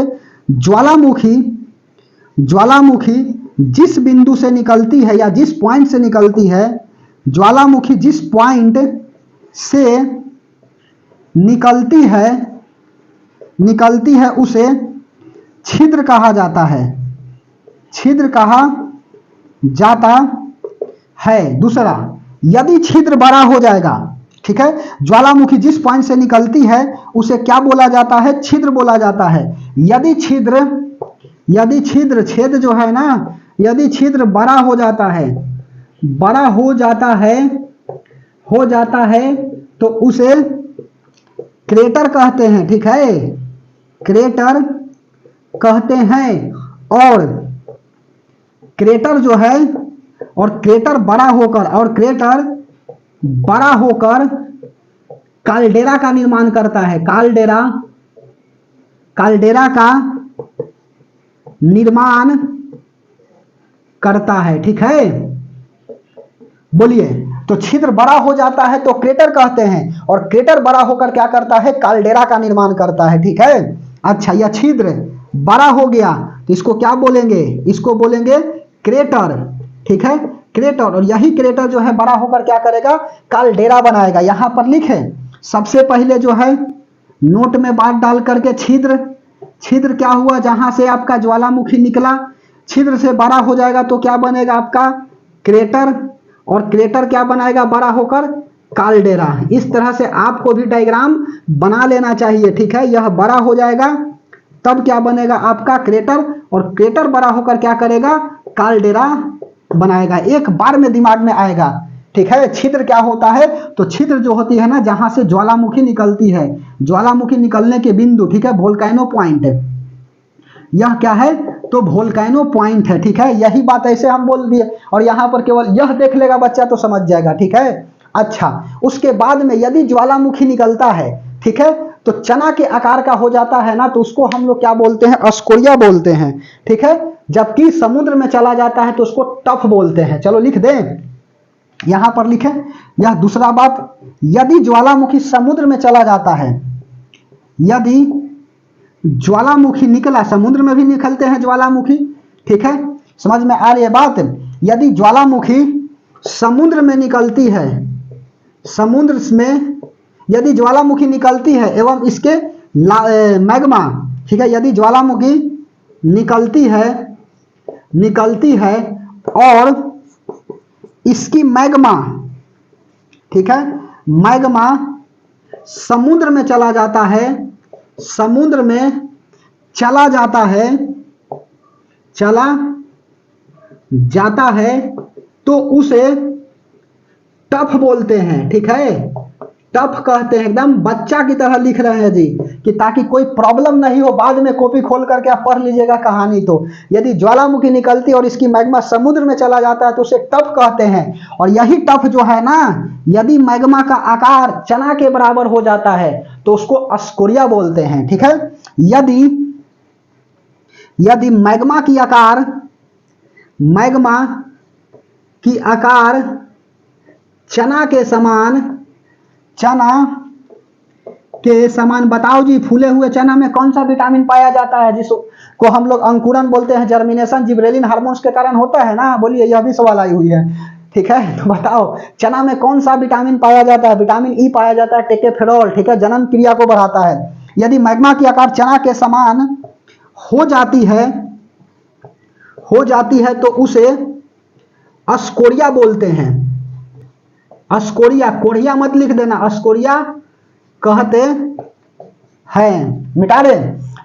ज्वालामुखी जिस बिंदु से निकलती है या जिस पॉइंट से निकलती है, ज्वालामुखी जिस पॉइंट से निकलती है उसे छिद्र कहा जाता है, छिद्र कहा जाता है। दूसरा, यदि छिद्र बड़ा हो जाएगा, ठीक है, ज्वालामुखी जिस पॉइंट से निकलती है उसे क्या बोला जाता है? छिद्र बोला जाता है। यदि छिद्र छेद जो है ना, यदि छिद्र बड़ा हो जाता है तो उसे क्रेटर कहते हैं। ठीक है, क्रेटर कहते हैं। और क्रेटर जो है, और क्रेटर बड़ा होकर कालडेरा का निर्माण करता है, कालडेरा का निर्माण करता है। ठीक है, बोलिए, तो छिद्र बड़ा हो जाता है तो क्रेटर कहते हैं, और क्रेटर बड़ा होकर क्या करता है? कालडेरा का निर्माण करता है। ठीक है, अच्छा, यह छिद्र बड़ा हो गया तो इसको क्या बोलेंगे? इसको बोलेंगे क्रेटर। ठीक है, क्रेटर, और यही क्रेटर जो है बड़ा होकर क्या करेगा? कालडेरा बनाएगा। यहां पर लिखे सबसे पहले जो है नोट में बात डाल करके, छिद्र क्या हुआ? जहां से आपका ज्वालामुखी निकला, छिद्र से बड़ा हो जाएगा तो क्या बनेगा आपका? क्रेटर, और क्रेटर क्या बनाएगा बड़ा होकर? कालडेरा। इस तरह से आपको भी डायग्राम बना लेना चाहिए। ठीक है, यह बड़ा हो जाएगा तब क्या बनेगा आपका? क्रेटर, और क्रेटर बड़ा होकर क्या करेगा? कालडेरा बनाएगा। एक बार में दिमाग में आएगा। ठीक है, छिद्र क्या होता है? तो छिद्र जो होती है ना, जहां से ज्वालामुखी निकलती है, ज्वालामुखी निकलने के बिंदु, ठीक है, वोल्केनो पॉइंट, यह क्या है? तो वोल्केनो पॉइंट है। ठीक है, यही बात ऐसे हम बोल दिए, और यहां पर केवल यह देख लेगा बच्चा तो समझ जाएगा। ठीक है, अच्छा, उसके बाद में यदि ज्वालामुखी निकलता है, ठीक है, तो चना के आकार का हो जाता है ना, तो उसको हम लोग क्या बोलते हैं? अस्कोरिया बोलते हैं। ठीक है, जबकि समुद्र में चला जाता है तो उसको टफ बोलते हैं। चलो लिख दें, यहां पर लिखें, यह दूसरा बात, यदि ज्वालामुखी समुद्र में चला जाता है, यदि ज्वालामुखी निकला, समुद्र में भी निकलते हैं ज्वालामुखी। ठीक है, समझ में आ रही है बात? यदि ज्वालामुखी समुद्र में निकलती है, समुद्र में यदि ज्वालामुखी निकलती है एवं इसके मैग्मा, ठीक है, यदि ज्वालामुखी निकलती है और इसकी मैग्मा, ठीक है, मैग्मा समुद्र में चला जाता है, समुद्र में चला जाता है तो उसे टफ बोलते हैं। ठीक है, टफ कहते हैं। एकदम बच्चा की तरह लिख रहे हैं जी, कि ताकि कोई प्रॉब्लम नहीं हो, बाद में कॉपी खोल करके आप पढ़ लीजिएगा कहानी। तो यदि ज्वालामुखी निकलती और इसकी मैग्मा समुद्र में चला जाता है तो उसे टफ कहते हैं। और यही टफ जो है ना, यदि मैग्मा का आकार चना के बराबर हो जाता है तो उसको अस्कोरिया बोलते हैं। ठीक है, यदि मैग्मा की आकार चना के समान बताओ जी, फूले हुए चना में कौन सा विटामिन पाया जाता है जिसको हम लोग अंकुरन बोलते हैं, जर्मिनेशन जिब्रेलिन हार्मोन्स के कारण होता है ना? बोलिए, यह भी सवाल आई हुई है। ठीक है, तो बताओ चना में कौन सा विटामिन पाया जाता है? विटामिन ई पाया जाता है, टेकेफेरॉल। ठीक है, जनन क्रिया को बढ़ाता है। यदि मैग्मा की आकार चना के समान हो जाती है तो उसे अस्कोरिया बोलते हैं। अस्कोरिया, कोरिया मत लिख देना, अस्कोरिया कहते हैं। मिटा दे।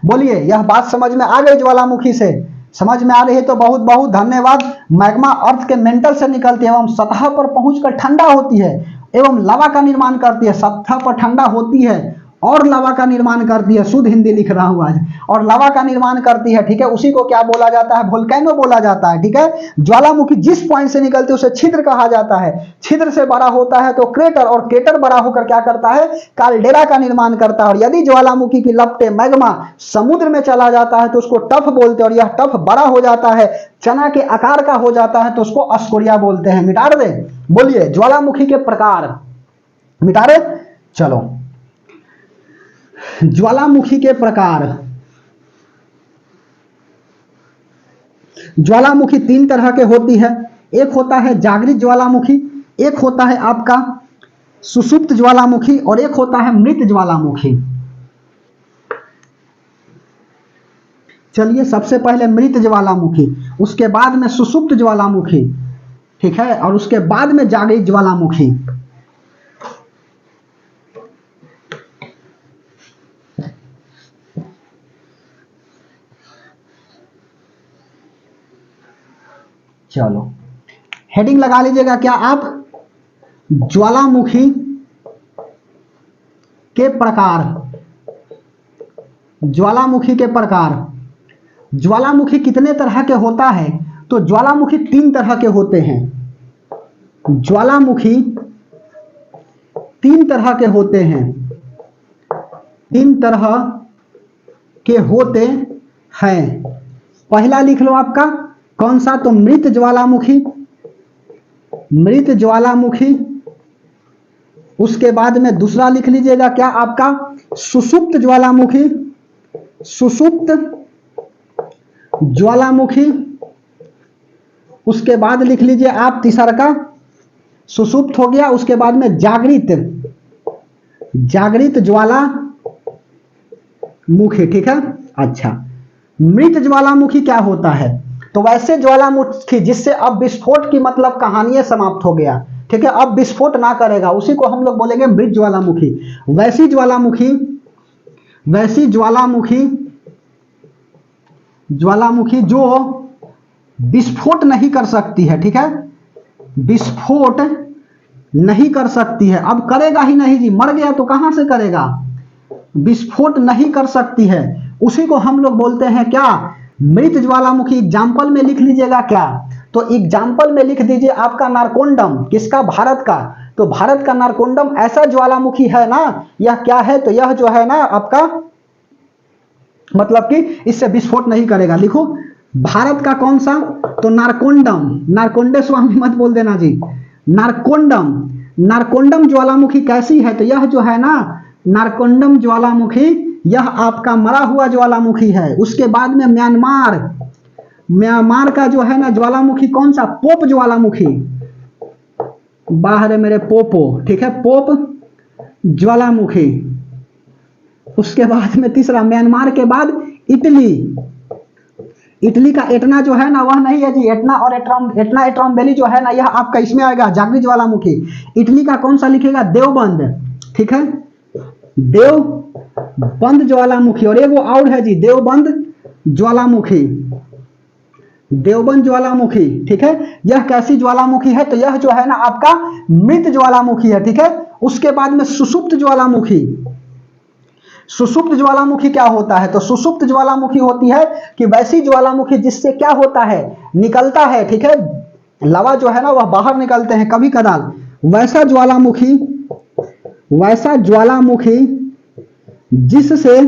बोलिए, यह बात समझ में आ गई? ज्वालामुखी से समझ में आ रही है तो बहुत बहुत धन्यवाद। मैग्मा अर्थ के मेंटल से निकलती है एवं सतह पर पहुंचकर ठंडा होती है एवं लावा का निर्माण करती है। सतह पर ठंडा होती है और लावा का निर्माण करती है। शुद्ध हिंदी लिख रहा हूं आज। और लावा का निर्माण करती है। ठीक है, उसी को क्या बोला जाता है? वोल्केनो बोला जाता है। ठीक है, ज्वालामुखी जिस पॉइंट से निकलती है उसे छिद्र कहा जाता है। छिद्र से बड़ा होता है तो क्रेटर, और क्रेटर बड़ा होकर क्या करता है? काल्डेरा का निर्माण करता है। और यदि ज्वालामुखी की लपटे मैग्मा समुद्र में चला जाता है तो उसको टफ बोलते हैं, और यह टफ बड़ा हो जाता है, चना के आकार का हो जाता है, तो उसको अस्कोरिया बोलते हैं। मिटा दे। बोलिए, ज्वालामुखी के प्रकार मिटा दे। चलो, ज्वालामुखी के प्रकार। ज्वालामुखी 3 तरह के होती है। एक होता है जागृत ज्वालामुखी, एक होता है आपका सुषुप्त ज्वालामुखी, और एक होता है मृत ज्वालामुखी। चलिए, सबसे पहले मृत ज्वालामुखी, उसके बाद में सुषुप्त ज्वालामुखी, ठीक है, और उसके बाद में जागृत ज्वालामुखी। चलो, हेडिंग लगा लीजिएगा क्या आप? ज्वालामुखी के प्रकार। ज्वालामुखी के प्रकार। ज्वालामुखी कितने तरह के होता है? तो ज्वालामुखी 3 तरह के होते हैं। ज्वालामुखी 3 तरह के होते हैं। 3 तरह के होते हैं। पहला लिख लो आपका कौन सा? तो मृत ज्वालामुखी। मृत ज्वालामुखी। उसके बाद में दूसरा लिख लीजिएगा क्या आपका? सुषुप्त ज्वालामुखी। सुषुप्त ज्वालामुखी। उसके बाद लिख लीजिए आप तीसरा का, सुषुप्त हो गया। उसके बाद में जागृत, जागृत ज्वालामुखी। ठीक है, अच्छा। मृत ज्वालामुखी क्या होता है? तो वैसे ज्वालामुखी जिससे अब विस्फोट की मतलब कहानी समाप्त हो गया। ठीक है, अब विस्फोट ना करेगा, उसी को हम लोग बोलेंगे मृत ज्वालामुखी। वैसी ज्वालामुखी, वैसी ज्वालामुखी, ज्वालामुखी जो विस्फोट नहीं कर सकती है। ठीक है, विस्फोट नहीं कर सकती है। अब करेगा ही नहीं जी, मर गया तो कहां से करेगा? विस्फोट नहीं कर सकती है, उसी को हम लोग बोलते हैं क्या? मृत ज्वालामुखी। एग्जाम्पल में लिख लीजिएगा क्या? तो एग्जाम्पल में लिख दीजिए आपका नारकोंडम। किसका? भारत का। तो भारत का नारकोंडम ऐसा ज्वालामुखी है ना, यह क्या है? तो यह जो है ना आपका, मतलब कि इससे विस्फोट नहीं करेगा। लिखो, भारत का कौन सा? तो नारकोंडम। नारकोंडे स्वामी मत बोल देना जी, नारकोंडम। नारकोंडम ज्वालामुखी कैसी है? तो यह जो है ना नारकोंडम ज्वालामुखी, यह आपका मरा हुआ ज्वालामुखी है। उसके बाद में म्यांमार, म्यांमार का जो है ना ज्वालामुखी कौन सा? पोप ज्वालामुखी। बाहर है मेरे पोपो। ठीक है, पोप ज्वालामुखी। उसके बाद में तीसरा, म्यांमार के बाद इटली। इटली का एटना जो है ना वह नहीं है जी, एटना और एटना एट्रॉम वैली जो है ना यह आपका इसमें आएगा, जागृत ज्वालामुखी। इटली का कौन सा लिखेगा? देवबंद। ठीक है, देवबंद ज्वालामुखी। और एगो और है जी, देवबंद ज्वालामुखी। देवबंद ज्वालामुखी। ठीक है, यह कैसी ज्वालामुखी है? तो यह जो है ना आपका मृत ज्वालामुखी है। ठीक है, उसके बाद में सुषुप्त ज्वालामुखी। सुषुप्त ज्वालामुखी क्या होता है? तो सुषुप्त ज्वालामुखी होती है कि वैसी ज्वालामुखी जिससे क्या होता है? निकलता है। ठीक है, लावा जो है ना वह बाहर निकलते हैं कभी कदाल। वैसा ज्वालामुखी, वैसा ज्वालामुखी जिससे,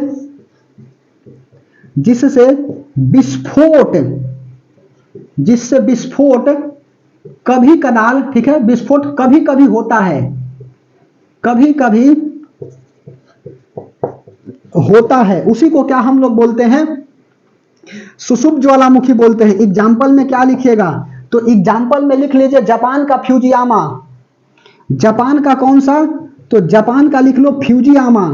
जिससे विस्फोट, जिससे विस्फोट कभी कदाल, ठीक है, विस्फोट कभी कभी होता है, कभी कभी होता है उसी को क्या हम लोग बोलते हैं, सुषुप्त ज्वालामुखी बोलते हैं। एग्जाम्पल में क्या लिखिएगा, तो एग्जाम्पल में लिख लीजिए जापान का फ्यूजियामा। जापान का कौन सा, तो जापान का लिख लो फ्यूजियामा।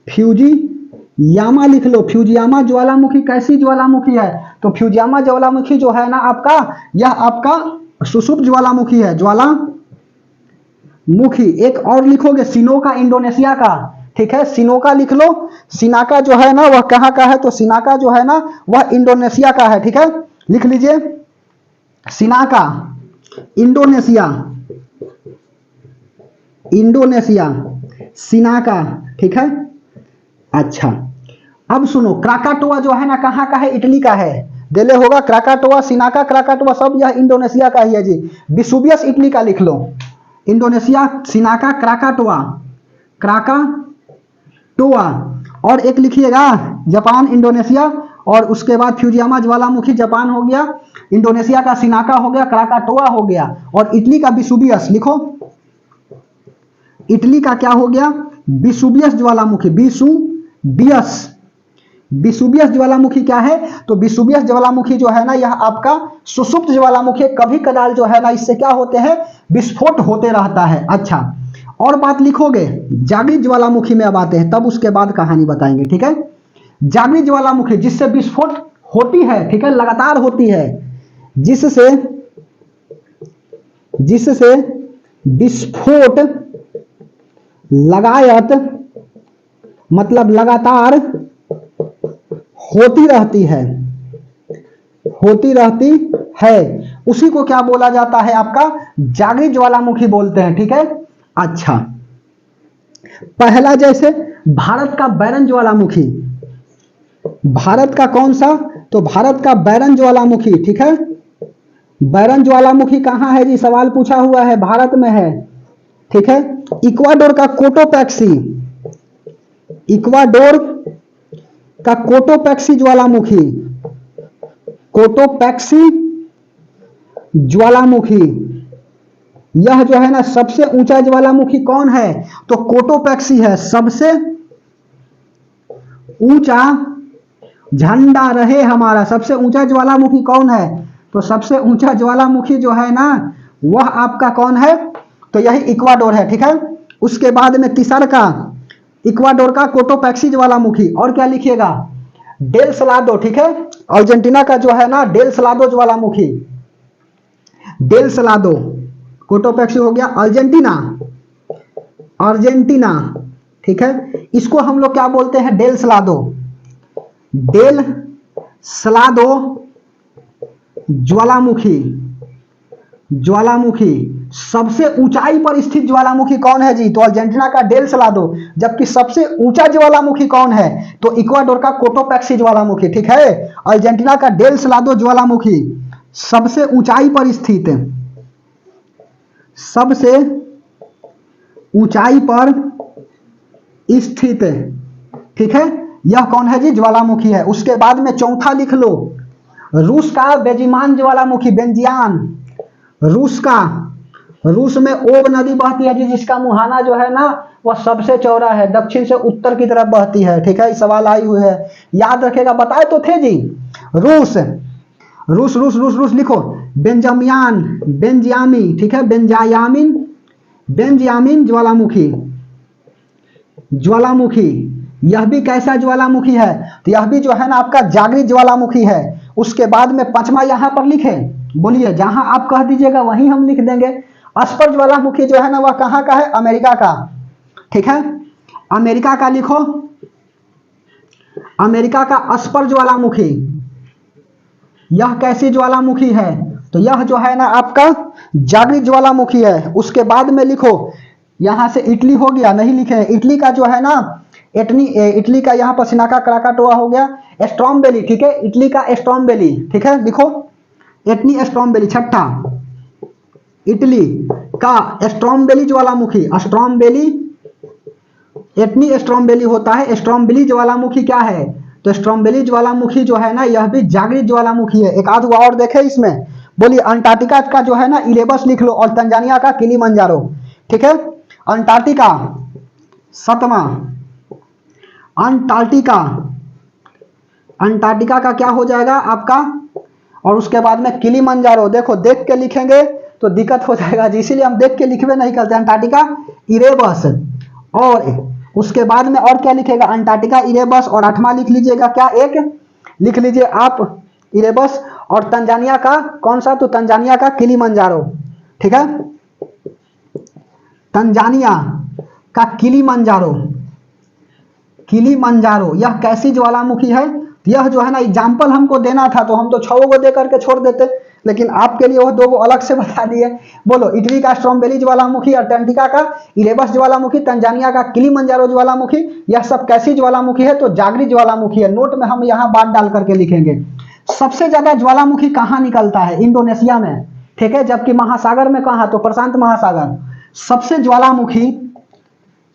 फ्यूजियामा लिख लो। फ्यूजियामा ज्वालामुखी कैसी ज्वालामुखी है, तो फ्यूजियामा ज्वालामुखी जो है ना आपका, यह आपका सुषुप्त ज्वालामुखी है, ज्वालामुखी। एक और लिखोगे सिनोका, इंडोनेशिया का, ठीक है, सिनोका लिख लो। सिनाका जो है ना वह कहाँ का है, तो सिनाका जो है ना वह इंडोनेशिया का है, ठीक है, लिख लीजिए सिनाका, इंडोनेशिया, इंडोनेशिया, सिनाका, ठीक है। अच्छा अब सुनो, क्राकाटोआ जो है ना कहाँ का है, इटली का है, दिले होगा क्राकाटोआ, सिनाका, क्राकाटोआ सब यह इंडोनेशिया का ही है जी। विसुबियस इटली का लिख लो, इंडोनेशिया, सिनाका, क्राकाटोआ, क्राकाटोआ। और एक लिखिएगा जापान, इंडोनेशिया, और उसके बाद फ्यूजियामा ज्वालामुखी जापान हो गया, इंडोनेशिया का सिनाका हो गया, क्राकाटोआ हो गया, और इटली का विसुबियस लिखो। इटली का क्या हो गया, विसुबियस ज्वालामुखी, विसुबियस। विसुबियस ज्वालामुखी क्या है, तो विसुबियस ज्वालामुखी जो है ना यह आपका सुषुप्त ज्वालामुखी, कभी कदाल जो है ना इससे क्या होते हैं, विस्फोट होते रहता है। अच्छा और बात लिखोगे, जागृत ज्वालामुखी में अब आते हैं, तब उसके बाद कहानी बताएंगे, ठीक है। जागृत ज्वालामुखी जिससे विस्फोट होती है, ठीक है, लगातार होती है, जिससे जिससे विस्फोट लगायत मतलब लगातार होती रहती है, होती रहती है, उसी को क्या बोला जाता है, आपका जागृत ज्वालामुखी बोलते हैं, ठीक है। अच्छा पहला जैसे भारत का बैरन ज्वालामुखी, भारत का कौन सा, तो भारत का बैरन ज्वालामुखी, ठीक है। बैरन ज्वालामुखी कहां है जी, सवाल पूछा हुआ है, भारत में है, ठीक है। इक्वाडोर का कोटोपैक्सी, इक्वाडोर का कोटोपैक्सी ज्वालामुखी, कोटोपैक्सी ज्वालामुखी, यह जो है ना सबसे ऊंचा ज्वालामुखी कौन है, तो कोटोपैक्सी है, सबसे ऊंचा झंडा रहे हमारा, सबसे ऊंचा ज्वालामुखी कौन है, तो सबसे ऊंचा ज्वालामुखी जो है ना वह आपका कौन है, तो यही इक्वाडोर है, ठीक है। उसके बाद में तीसरा का इक्वाडोर का कोटोपैक्सी ज्वालामुखी, और क्या लिखिएगा, डेल सलादो, ठीक है, अर्जेंटीना का जो है ना डेल सलादो ज्वालामुखी, डेल सलादो, कोटोपैक्सी हो गया अर्जेंटीना, अर्जेंटीना, ठीक है। इसको हम लोग क्या बोलते हैं, डेल सलादो, डेल सलादो ज्वालामुखी, ज्वालामुखी सबसे ऊंचाई पर स्थित ज्वालामुखी कौन है जी, तो अर्जेंटीना का डेल सलादो। जबकि सबसे ऊंचा ज्वालामुखी कौन है, तो इक्वाडोर का कोटोपैक्सी ज्वालामुखी, ठीक है। अर्जेंटीना का डेल सलादो ज्वालामुखी सबसे ऊंचाई पर स्थित, सबसे ऊंचाई पर स्थित, ठीक है, यह कौन है जी, ज्वालामुखी है। उसके बाद में चौथा लिख लो, रूस का बेजिमान ज्वालामुखी, बेंजियान, रूस का, रूस में ओब नदी बहती है जी, जिसका मुहाना जो है ना वह सबसे चौड़ा है, दक्षिण से उत्तर की तरफ बहती है, ठीक है, सवाल आई हुई है, याद रखेगा, बताए तो थे जी। रूस, रूस रूस रूस रूस लिखो, बेंजामियान, बेंजियामी, ठीक है, बेंजायामिन, बेंजियामिन ज्वालामुखी, ज्वालामुखी, यह भी कैसा ज्वालामुखी है, तो यह भी जो है ना आपका जागृत ज्वालामुखी है। उसके बाद में पांचवा यहां पर लिखे, बोलिए, जहां आप कह दीजिएगा वहीं हम लिख देंगे। अस्पर ज्वालामुखी जो है ना वह कहां का है, अमेरिका का, ठीक है, अमेरिका का लिखो, अमेरिका का अस्पर ज्वालामुखी, यह कैसी ज्वालामुखी है, तो यह जो है ना आपका जागृत ज्वालामुखी है। उसके बाद में लिखो, यहां से इटली हो गया, नहीं लिखे, इटली का जो है ना इटली का यहाँ पर सिनाका, क्राकाटोआ हो गया, स्ट्रॉम्बेली, ठीक है, इटली का स्ट्रॉम्बेली, ठीक है, लिखो एटनी स्ट्रॉम्बेली। छठा इटली का स्ट्रॉम्बेली ज्वालामुखी, स्ट्रॉम्बेली, एटनी स्ट्रॉम्बेली होता है, स्ट्रॉम्बेली ज्वालामुखी क्या है, तो स्ट्रॉम्बेली ज्वालामुखी जो है ना यह भी जागृत ज्वालामुखी है। एक आध और देखे इसमें, बोलिए, अंटार्कटिका का जो है ना इलेबस लिख लो, और तंजानिया का किलिमंजारो, ठीक है। अंटार्कटिका सतवां, अंटार्कटिका, अंटार्कटिका का क्या हो जाएगा आपका, और उसके बाद में किलिमंजारो। देखो देख के लिखेंगे तो दिक्कत हो जाएगा जी, इसीलिए हम देख के लिखवे नहीं करते। अंटार्कटिका इरेबस, और उसके बाद में और क्या लिखेगा, अंटार्कटिका इरेबस, और 8वां लिख लीजिएगा क्या, एक लिख लीजिए आप इरेबस, और तंजानिया का कौन सा, तो तंजानिया का किलिमंजारो, ठीक है, तंजानिया का किलिमंजारो, किलिमंजारो यह कैसी ज्वालामुखी है। यह जो है ना एग्जाम्पल हमको देना था तो हम तो 6 को दे करके छोड़ देते, लेकिन आपके लिए वो 2 को अलग से बता दिए। बोलो, इटली का स्ट्रोम्बेली ज्वालामुखी, अंटार्कटिका का इरेबस ज्वालामुखी, तंजानिया का किलिमंजारो ज्वालामुखी, यह सब कैसी ज्वालामुखी है, तो जागृत ज्वालामुखी है। नोट में हम यहाँ बात डाल करके लिखेंगे। सबसे ज्यादा ज्वालामुखी कहाँ निकलता है, इंडोनेशिया में, ठीक है, जबकि महासागर में कहाँ, तो प्रशांत महासागर। सबसे ज्वालामुखी,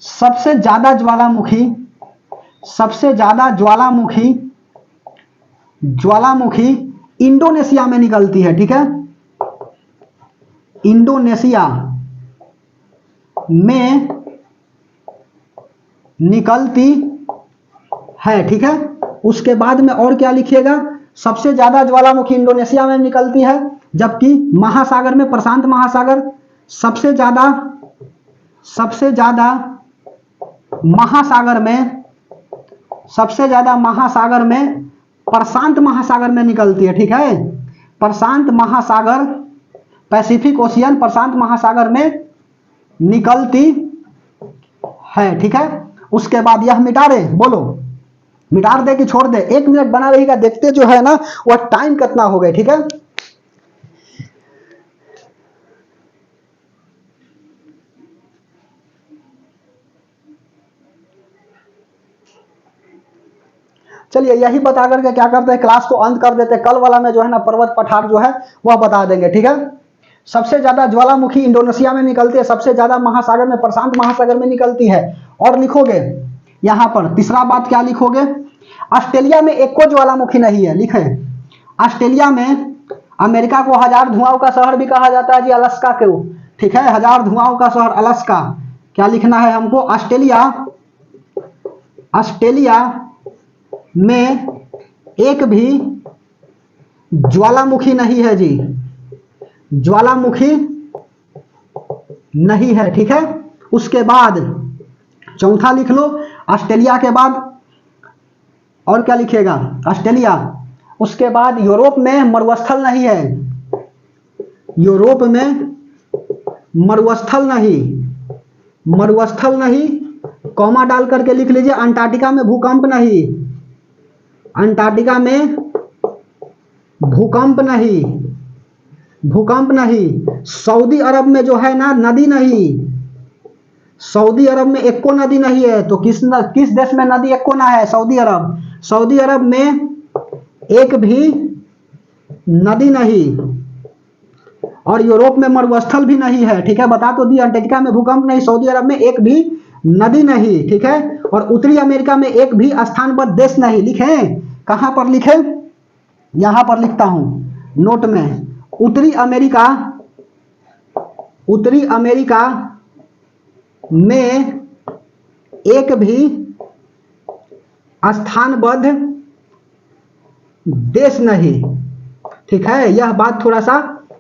सबसे ज्यादा ज्वालामुखी, सबसे ज्यादा ज्वालामुखी, ज्वालामुखी इंडोनेशिया में निकलती है, ठीक है, इंडोनेशिया में निकलती है, ठीक है। उसके बाद में और क्या लिखिएगा, सबसे ज्यादा ज्वालामुखी इंडोनेशिया में निकलती है, जबकि महासागर में, प्रशांत महासागर, सबसे ज्यादा महासागर में, सबसे ज्यादा महासागर में प्रशांत महासागर में निकलती है, ठीक है, प्रशांत महासागर, पैसिफिक ओशियन, प्रशांत महासागर में निकलती है, ठीक है। उसके बाद यह मिटा दे, बोलो मिटा दे कि छोड़ दे, 1 मिनट बना रहेगा, देखते जो है ना वह टाइम कितना हो गए, ठीक है। चलिए यही बता करके क्या करते हैं, क्लास को अंत कर देते हैं। कल वाला में जो है ना पर्वत पठार जो है वह बता देंगे, ठीक है। सबसे ज्यादा ज्वालामुखी इंडोनेशिया में निकलती है, सबसे ज्यादा महासागर में, प्रशांत महासागर में निकलती है। और लिखोगे यहां पर तीसरा बात क्या लिखोगे, ऑस्ट्रेलिया में एक को ज्वालामुखी नहीं है, लिखे ऑस्ट्रेलिया में। अमेरिका को 1000 धुआं का शहर भी कहा जाता है जी, अलास्का को, ठीक है, 1000 धुआं का शहर अलास्का। क्या लिखना है हमको, ऑस्ट्रेलिया, ऑस्ट्रेलिया में एक भी ज्वालामुखी नहीं है जी, ज्वालामुखी नहीं है, ठीक है। उसके बाद चौथा लिख लो, ऑस्ट्रेलिया के बाद और क्या लिखेगा, ऑस्ट्रेलिया। उसके बाद यूरोप में मरुस्थल नहीं है, यूरोप में मरुस्थल नहीं, मरुस्थल नहीं, कॉमा डाल करके लिख लीजिए। अंटार्कटिका में भूकंप नहीं, अंटार्कटिका में भूकंप नहीं, भूकंप नहीं। सऊदी अरब में जो है ना नदी नहीं, सऊदी अरब में एको नदी नहीं है। तो किस देश में नदी एको ना है, सऊदी अरब। सऊदी अरब में एक भी नदी नहीं, और यूरोप में मरुस्थल भी नहीं है, ठीक है, बता तो दी। अंटार्कटिका में भूकंप नहीं, सऊदी अरब में एक भी नदी नहीं, ठीक है। और उत्तरी अमेरिका में एक भी स्थानबद्ध देश नहीं। लिखे कहां पर, लिखे यहां पर लिखता हूं नोट में, उत्तरी अमेरिका, उत्तरी अमेरिका में एक भी स्थानबद्ध देश नहीं, ठीक है। यह बात थोड़ा सा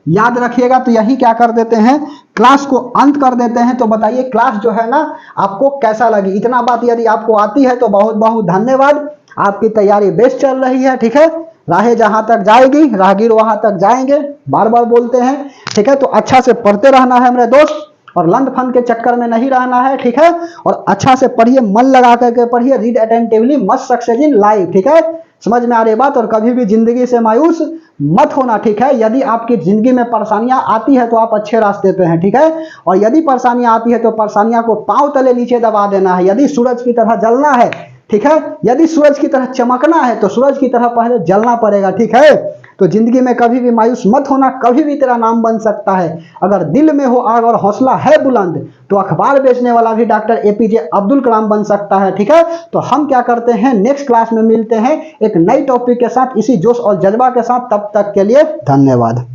याद रखिएगा। तो यही क्या कर देते हैं, क्लास को अंत कर देते हैं। तो बताइए क्लास जो है ना आपको कैसा लगी। इतना बात यदि आपको आती है तो बहुत बहुत धन्यवाद, आपकी तैयारी बेस्ट चल रही है, ठीक है। राहें जहां तक जाएगी राहगीर वहां तक जाएंगे, बार बार बोलते हैं, ठीक है। तो अच्छा से पढ़ते रहना है मेरे दोस्त, और लंड फंड के चक्कर में नहीं रहना है, ठीक है। और अच्छा से पढ़िए, मन लगा करके पढ़िए, read attentively, must success in life, ठीक है। समझ में आ रही बात। और कभी भी जिंदगी से मायूस मत होना, ठीक है। यदि आपकी जिंदगी में परेशानियां आती है तो आप अच्छे रास्ते पे हैं, ठीक है। और यदि परेशानियां आती है तो परेशानियां को पांव तले नीचे दबा देना है। यदि सूरज की तरह जलना है, ठीक है, यदि सूरज की तरह चमकना है तो सूरज की तरह पहले जलना पड़ेगा, ठीक है। तो जिंदगी में कभी भी मायूस मत होना, कभी भी तेरा नाम बन सकता है। अगर दिल में हो आग और हौसला है बुलंद तो अखबार बेचने वाला भी डॉक्टर एपीजे अब्दुल कलाम बन सकता है, ठीक है। तो हम क्या करते हैं, नेक्स्ट क्लास में मिलते हैं एक नई टॉपिक के साथ, इसी जोश और जज्बा के साथ। तब तक के लिए धन्यवाद।